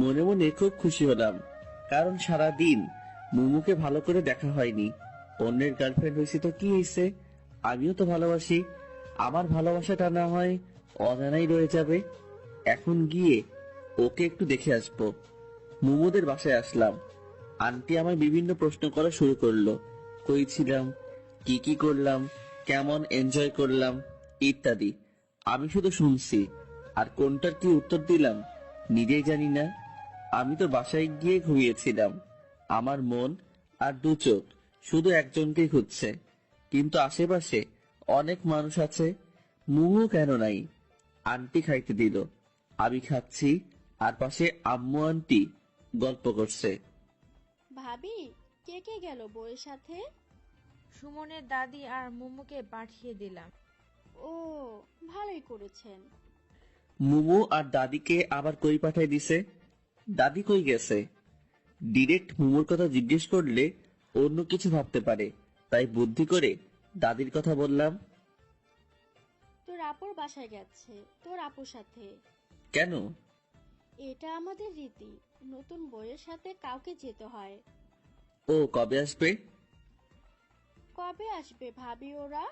মনে মনে খুব খুশি হলাম, কারণ সারা দিন মুমুকে ভালো করে দেখা হয়নি। অন্যের গার্লফ্রেন্ড হয়েছে তো কি হয়েছে, আমিও তো ভালোবাসি। আমার ভালোবাসাটা না হয় অজানাই রয়ে যাবে। এখন গিয়ে ওকে একটু দেখে আসবো। মুমুদের বাসায় আসলাম। আন্টি আমায় বিভিন্ন প্রশ্ন করা শুরু করলো। কই ছিলাম, কি কি করলাম, কেমন এনজয় করলাম ইত্যাদি। আমি শুধু শুনছি, আর কোনটার কি উত্তর দিলাম নিজেই জানি না। আমি তো বাসায় গিয়ে ঘুমিয়েছিলাম। আমার মন আর 2 চোখ শুধু একজনকেই খুঁজছে, কিন্তু আশেপাশে অনেক মানুষ আছে। মুমু কেন নাই? আন্টি খাইতে দিল, আমি খাচ্ছি, আর পাশে আম্মু আন্টি গল্প করছে। ভাবি, কে কে গেল বউয়ের সাথে? সুমনের দাদি আর মুমুকে পাঠিয়ে দিলাম। ও, ভালোই করেছেন। মুমু আর দাদিকে আবার কই পাঠাই দিছে? দাদি কই গেছে? ডিরেক্ট মুমুর কথা জিজ্ঞেস করলে অন্য কিছু ভাবতে পারে, তাই বুদ্ধি করে দাদির কথা বললাম। তোর আপুর বাসায় গেছে, তোর আপুর সাথে। কেন? এটা আমাদের রীতি, নতুন বউয়ের সাথে কাউকে যেতে হয়। ও কবে আসবে? কবে আসবে ভাবি ওরা?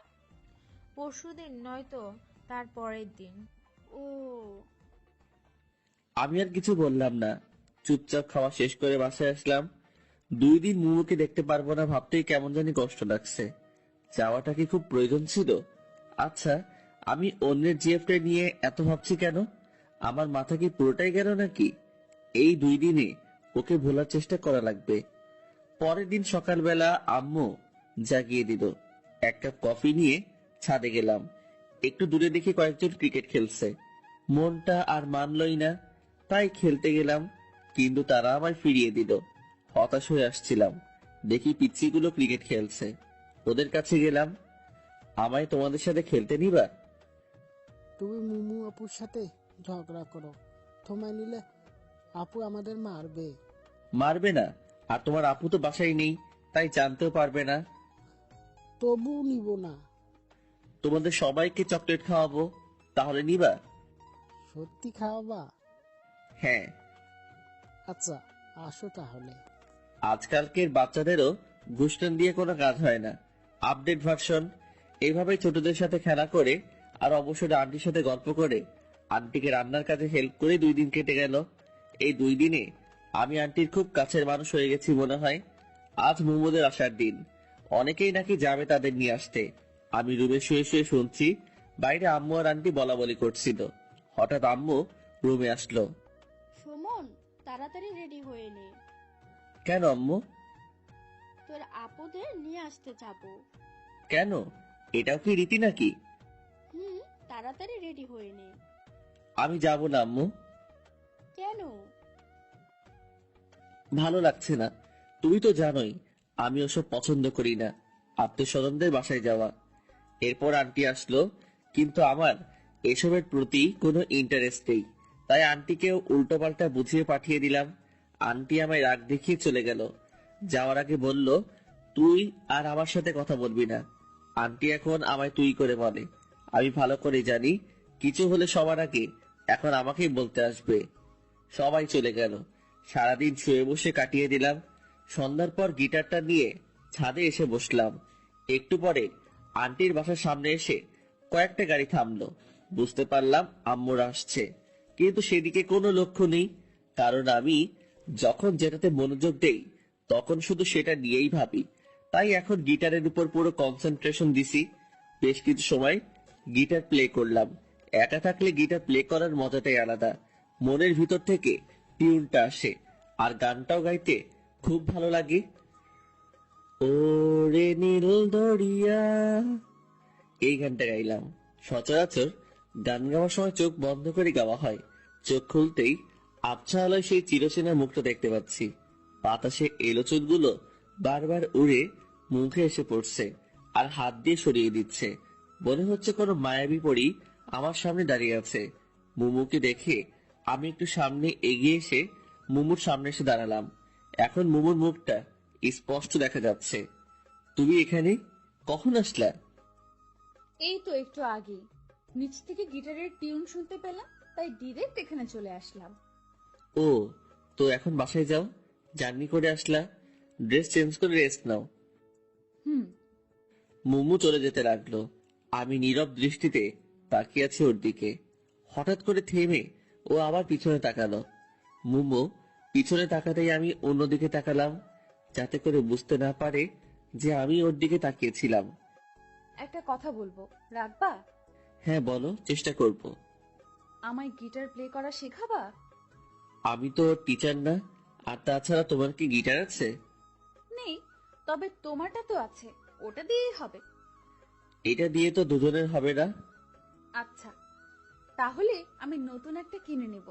পরশুদিন নয়তো তার পরের দিন। ও, আমি আর কিছু বললাম না, চুপচাপ খাওয়া শেষ করে বাসায় আসলাম। 2 দিন মুমুকে দেখতে পারবো না ভাবতেই কেমন জানি কষ্ট লাগছে। যাওয়াটা কি খুব প্রয়োজন ছিল? আচ্ছা, আমি অন্যের জিএফটা নিয়ে এত ভাবছি কেন? আমার মাথা কি পুরোটাই গেল নাকি? এই 2 দিনে ওকে ভোলার চেষ্টা করা লাগবে। পরের দিন সকালবেলা আম্মু জাগিয়ে দিল। 1 কাপ কফি নিয়ে ছাদে গেলাম। একটু দূরে দেখি কয়েকজন ক্রিকেট খেলছে। মনটা আর মানলই না, তাই খেলতে গেলাম, কিন্তু তারা আমায় ফিরিয়ে দিল। হতাশ হয়ে আসছিলাম, দেখি পিচ্চিগুলো ক্রিকেট খেলছে। ওদের কাছে গেলাম। আমায় তোমাদের সাথে খেলতে নিবা? তুমি মুমু আপুর সাথে ঝগড়া করো, তোমায় নিলে আপু আমাদের মারবে। মারবে না, আর তোমার আপু তো বাসায় নেই, তাই জানতেও পারবে না। তবু নিব না। তোমাদের সবাইকে চকলেট খাওয়াবো, তাহলে নিবা? সত্যি খাওয়াবা? হ্যাঁ। আচ্ছা, আসো তাহলে। আজকালকের বাচ্চাদেরও ঘুষটান দিয়ে কোনো কাজ হয় না, আপডেট ভার্সন। এইভাবে ছোটদের সাথে খেলা করে আর অবসরে আন্টির সাথে গল্প করে আন্টিকে রান্নার কাজে হেল্প করে 2 দিন কেটে গেল। এই 2 দিনে আমি আন্টির খুব কাছের মানুষ হয়ে গেছি মনে হয়। আজ মোমোদের আসার দিন, অনেকেই নাকি যাবে তাদের নিয়ে আসতে। আমি রুমে শুয়ে শুয়ে শুনছি বাইরে আম্মু আর আন্টি বলা বলি করছিল। হঠাৎ আম্মু রুমে আসলো। সুমন, তাড়াতাড়ি রেডি হয়ে নে। কেন আম্মু? তোর আপুদের নিয়ে আসতে যাব। কেন? এটাও কি রীতি নাকি? তাড়াতাড়ি রেডি হয়ে নে। আমি যাব না আম্মু। কেন? ভালো লাগছে না, তুমি তো জানোই আমি ওসব পছন্দ করি না, আত্মীয়স্বজনদের বাসায় যাওয়া। এরপর আন্টি আসলো, কিন্তু আমার এসবের প্রতি কোনো ইন্টারেস্ট নেই। তাই আন্টিকেও উল্টোপাল্টা বুঝিয়ে পাঠিয়ে দিলাম। আন্টি আমায় রাগ দেখিয়ে চলে গেল। যাওয়ার আগে বলল, তুই আর আমার সাথে কথা বলবি না। আন্টি এখন আমায় তুই করে বলে। আমি ভালো করে জানি কিছু হলে সবার আগে এখন আমাকেই বলতে আসবে। সবাই চলে গেল। সারাদিন শুয়ে বসে কাটিয়ে দিলাম। সন্ধ্যার পর গিটারটা নিয়ে ছাদে এসে বসলাম। একটু পরে আন্টির বাসার সামনে এসে কয়েকটা গাড়ি থামলো। বুঝতে পারলাম আম্মুর আসছে, কিন্তু সেদিকে কোনো লক্ষ্য নেই। কারণ আমি যখন যেটাতে মনোযোগ দেই তখন শুধু সেটা নিয়েই ভাবি। তাই এখন গিটারের উপর পুরো কনসেন্ট্রেশন দিছি। বেশ কিছু সময় গিটার প্লে করলাম। একা থাকলে গিটার প্লে করার মজাটাই আলাদা। মনের ভিতর থেকে টিউনটা আসে, আর গানটাও গাইতে খুব ভালো লাগে। ওরে নীল দরিয়া, এই গানটা গাইলাম। সচরাচর গান গাওয়ার সময় চোখ বন্ধ করে গাওয়া হয়। চোখ খুলতেই আবছা আলোয় সেই চিরচেনা মুখটা দেখতে পাচ্ছি। বাতাসে এলো চুলগুলো বারবার উড়ে মুখে এসে পড়ছে আর হাত দিয়ে সরিয়ে দিচ্ছে। মনে হচ্ছে কোনো মায়াবী পরী আমার সামনে দাঁড়িয়ে আছে। মুমুকে দেখে আমি একটু সামনে এগিয়ে এসে মুমুর সামনে এসে দাঁড়ালাম। এখন মুমুর মুখটা স্পষ্ট দেখা যাচ্ছে। তুমি এখানে কখন আসলা? এই তো একটু আগেই নিচ থেকে গিটারের টিউন শুনতে পেলাম, তাই ডিরেক্ট এখানে চলে আসলাম। ও, তো এখন বাসায় যাও। জার্নি করে আসলা, ড্রেস চেঞ্জ করে রেস্ট নাও। হুম। মুমু চলে যেতে লাগলো। আমি নীরব দৃষ্টিতে তাকিয়ে আছি ওর দিকে। হঠাৎ করে থেমে ও আবার পিছনে তাকালো। মুমু পিছনে তাকাতেই আমি অন্যদিকে তাকালাম, যাতে করে বুঝতে না পারে যে আমি ওর দিকে তাকিয়েছিলাম। একটা কথা বলবো, রাখবা? হ্যাঁ বলো, চেষ্টা করব। আমায় গিটার প্লে করা শেখাবা? আমি তো টিচার না, আর তাছাড়া তোমার কি গিটার আছে? নেই, তবে তোমারটা তো আছে, ওটা দিয়েই হবে। এটা দিয়ে তো দুজনের হবে না। আচ্ছা, তাহলে আমি নতুন একটা কিনে নেব।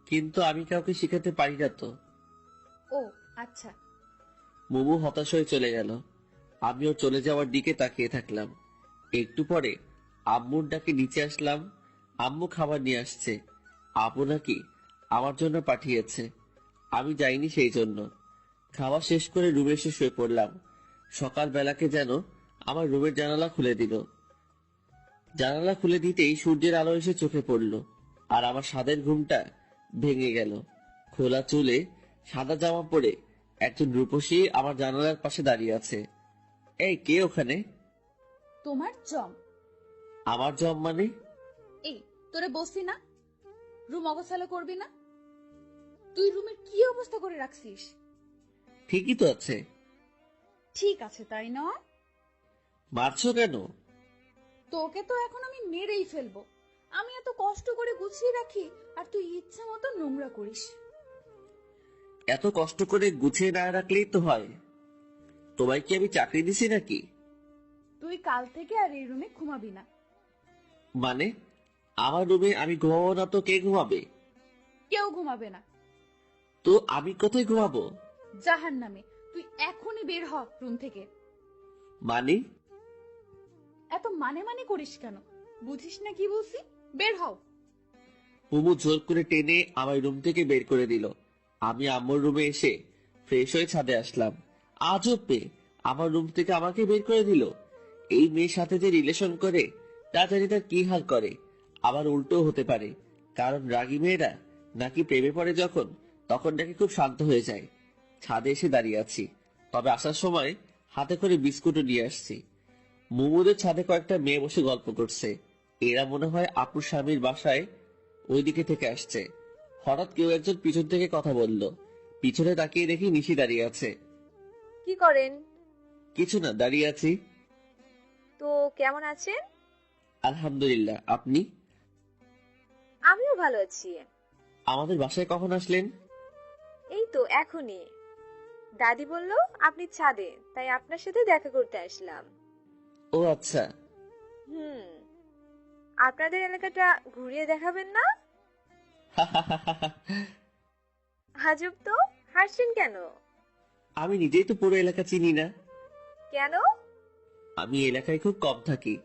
কিন্তু আমি কাউকে শেখাতে পারি না তো। ও আচ্ছা। মুমু হতাশ হয়ে চলে গেল। আমিও চলে যাওয়ার দিকে তাকিয়ে থাকলাম। একটু পরে আম্মুর ডাকে নিচে আসলাম। আম্মু খাবার নিয়ে আসছে। আপু নাকি আমার জন্য পাঠিয়েছে। আমি যাইনি সেই জন্য। খাওয়া শেষ করে রুমে এসে শুয়ে পড়লাম। সকাল বেলাকে যেন আমার রুমের জানালা খুলে দিল। জানালা খুলে দিতেই সূর্যের আলো এসে চোখে পড়ল, আর আমার সাদের ঘুমটা ভেঙে গেল। খোলা চুলে সাদা জামা পরে একজন রূপসী আমার জানালার পাশে দাঁড়িয়ে আছে। এই, কে ওখানে? তোমার জম। আমার জব মানে? এই, তোরে বসছি না রুম অগোছালো করবি না? তুই রুমের কি অবস্থা করে রাখছিস? ঠিকই তো আছে। ঠিক আছে তাই না? মারছো কেন? তোকে তো এখন আমি মেরেই ফেলবো। আমি এত কষ্ট করে গুছিয়ে রাখি, আর তুই ইচ্ছা মতো নোংরা করিস। এত কষ্ট করে গুছিয়ে না রাখলেই তো হয়। তোমায় কি আমি চাকরি দিছি নাকি? তুই কাল থেকে আর এই রুমে ঘুমাবি না। মানে আমার রুমে আমি ঘুমাবো না তো কে ঘুমাবে? কেউ ঘুমাবে না। তো আমি কোথায় ঘুমাবো? জাহান্নামে। তুই এখনই বের হ রুম থেকে। মানে? এত মানে মানে করিস কেন? বুঝিস না কি বলছি? বের হও। মুমু জোর করে টেনে আমার রুম থেকে বের করে দিল। আমি আম্মুর রুমে এসে ফ্রেশ হয়ে ছাদে আসলাম। আজব মেয়ে, আমার রুম থেকে আমাকে বের করে দিল। এই মেয়ের সাথে যে রিলেশন করে তা জানি তার কি হাল করে। আবার উল্টো হতে পারে, কারণ রাগী মেয়েরা নাকি প্রেমে পড়ে যখন, তখন নাকি খুব শান্ত হয়ে যায়। ছাদে এসে দাঁড়িয়ে আছি, তবে আসার সময় হাতে করে বিস্কুটও নিয়ে আসছি। মুমুদের ছাদে কয়েকটা মেয়ে বসে গল্প করছে। এরা মনে হয় আপুর স্বামীর বাসায় ওইদিকে থেকে আসছে। হঠাৎ কেউ একজন পিছন থেকে কথা বলল। পিছনে তাকিয়ে দেখি নিশি দাঁড়িয়ে আছে। কি করেন? কিছু না, দাঁড়িয়ে আছি। তো কেমন আছেন? আলহামদুলিল্লাহ, আপনি? আমিও ভালো আছি। আমাদের বাসায় কখন আসলেন? এই তো এখনই। দাদি বলল আপনি ছাদে, তাই আপনার সাথে দেখা করতে আসলাম। ও আচ্ছা। আপনাদের এলাকাটা ঘুরিয়ে দেখাবেন না? আজব তো, হাসছেন কেন? আমি নিজেই তো পুরো এলাকা চিনি না। কেন? আমি এলাকায় খুব কম থাকি।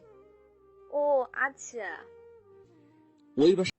ও আচ্ছা। ওই বাসায়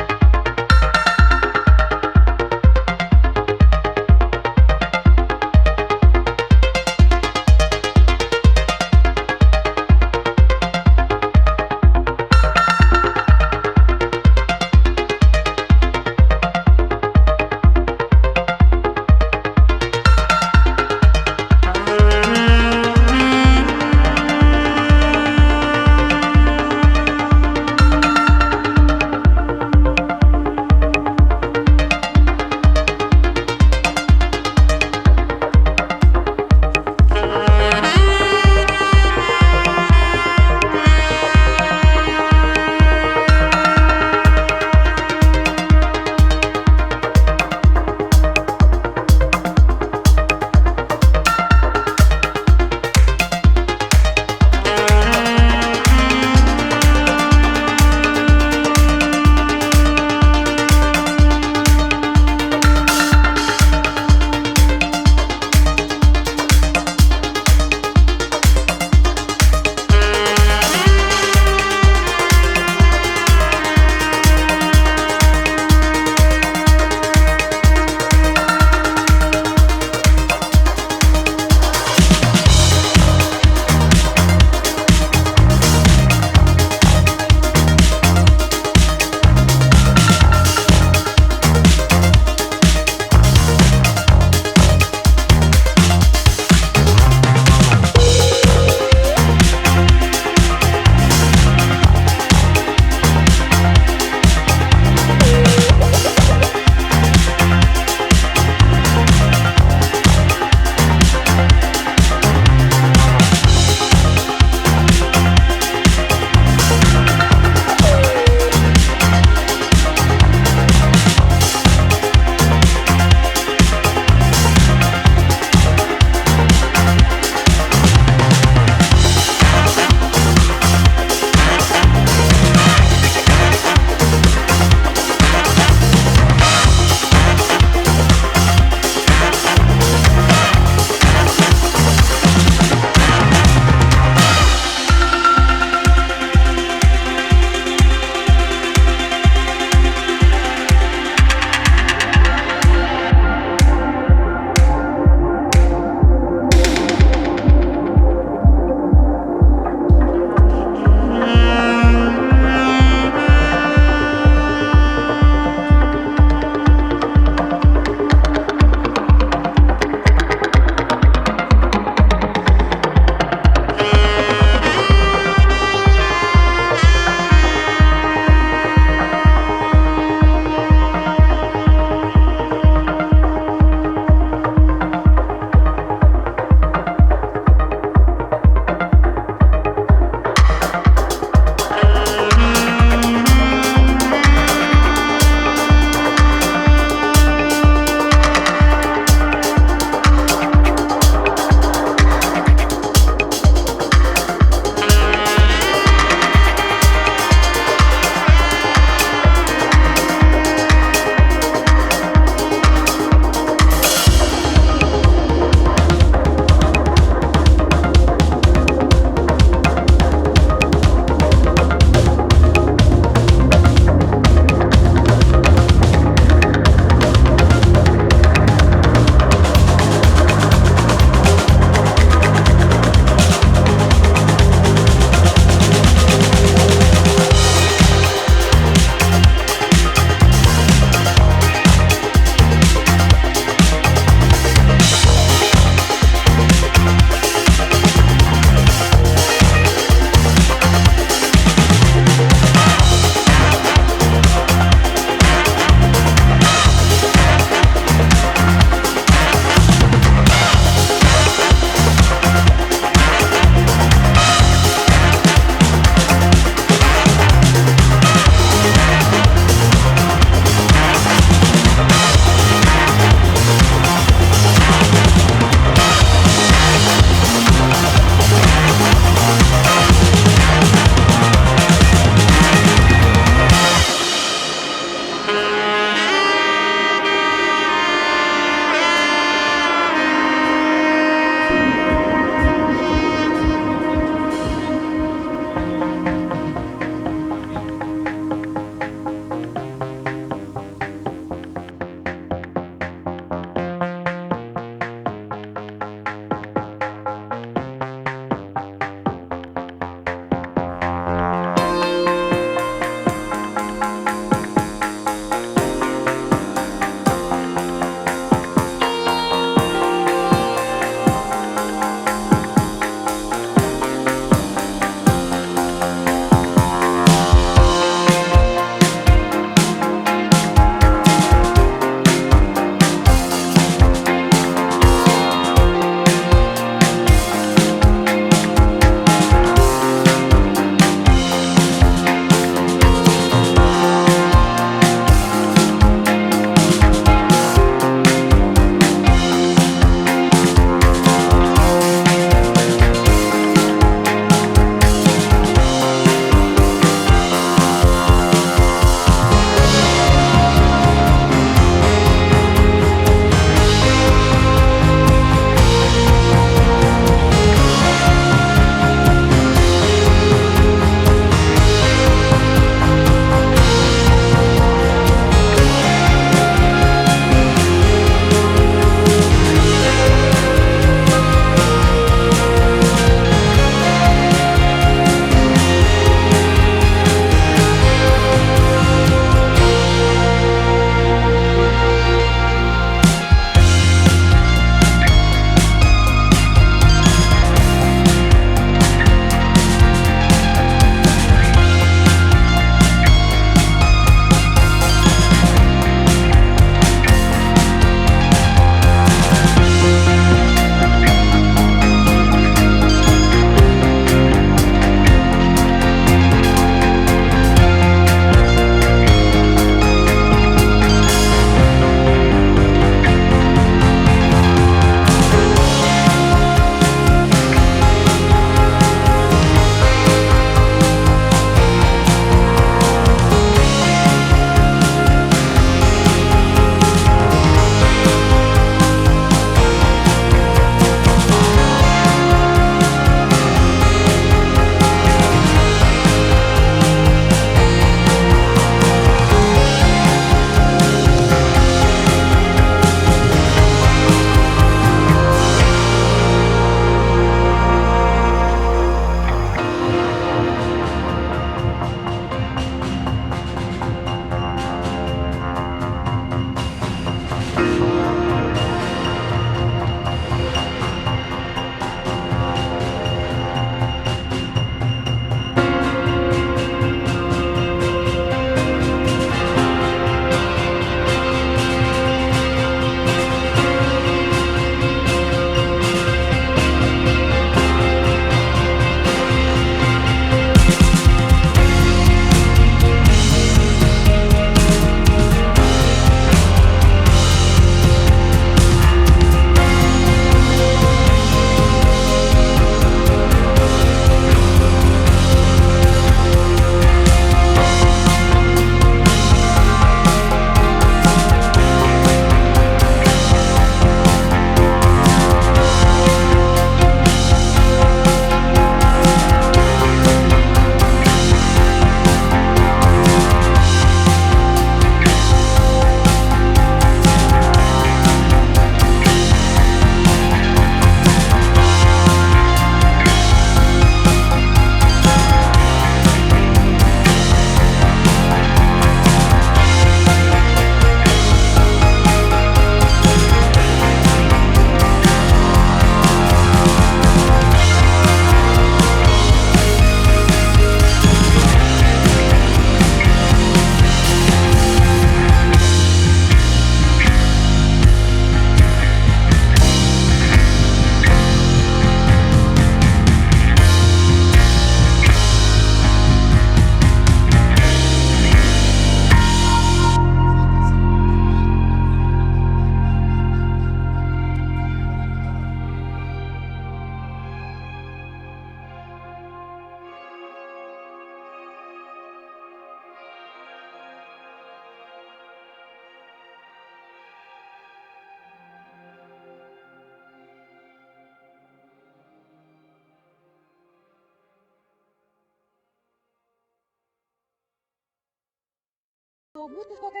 তবু তো তোকে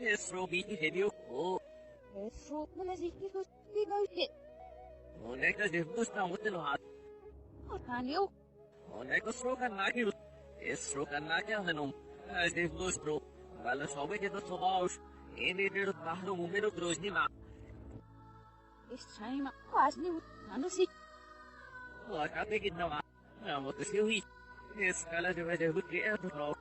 Es Robi Helio. Oh, Oneka Devus Namutil Hat. Oneka Strokan Naki. Es Strokan Naki Hanum. As Devus Pro. Valas Hobe get the Tobash. In it is Bahro Mumero Grosnima. I can't take it now. I'm what the Silly. Yes, Kala de Wood Air to know.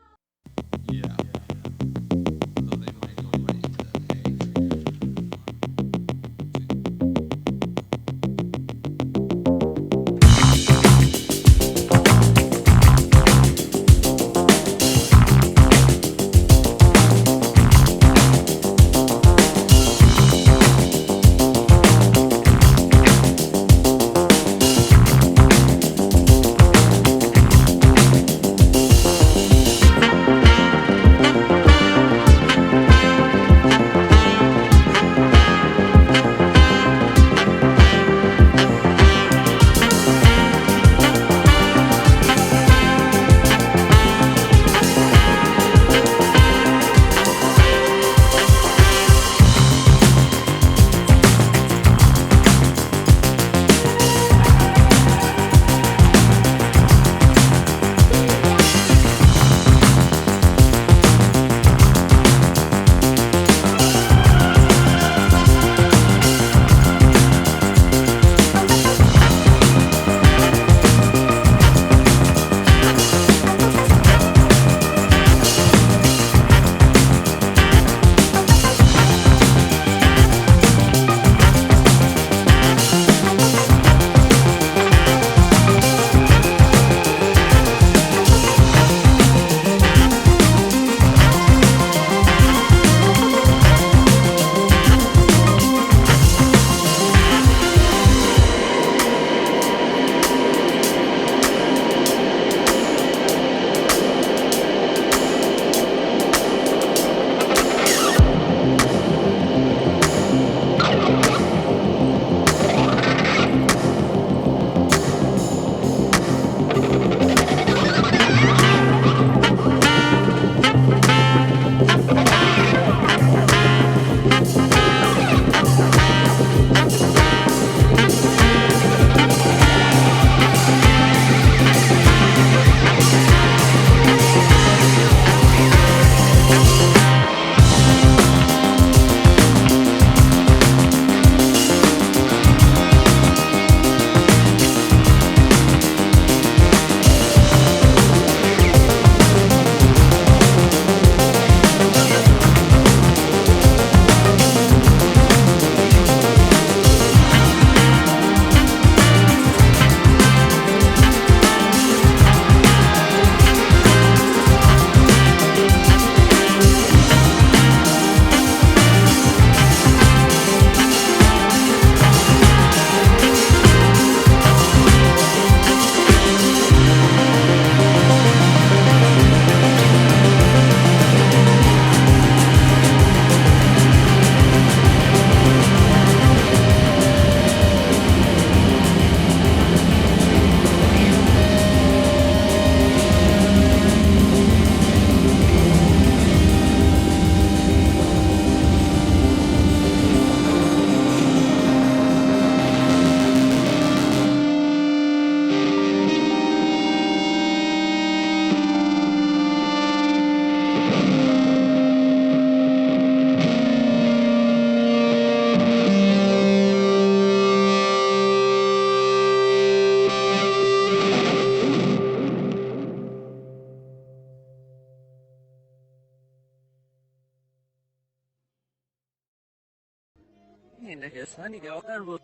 In the sunny Ocarwood.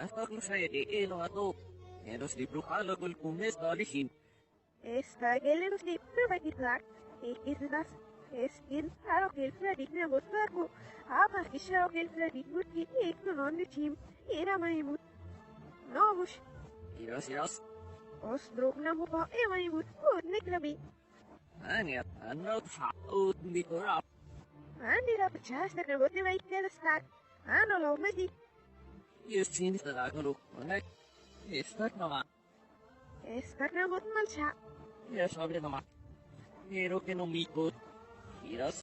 I thought you said it was no. And the sleep Ruhala will come as Dolly. Está aquele slipper vai tirar. E das skin para aquele Freddy was Marco. Aber ich schaue aquele Freddy gut die on the team. Era mai mut. No, Yes. os drog na mo pa e mai mut. Good, Niklabi. Anya, I'm not out in the corrupt. Andi la chance that what they tell start. Ano lo medi. You've seen the Lagalo. It's not no. Está na bot malcha. Yes, I'll be no. Hero can only good. Yes.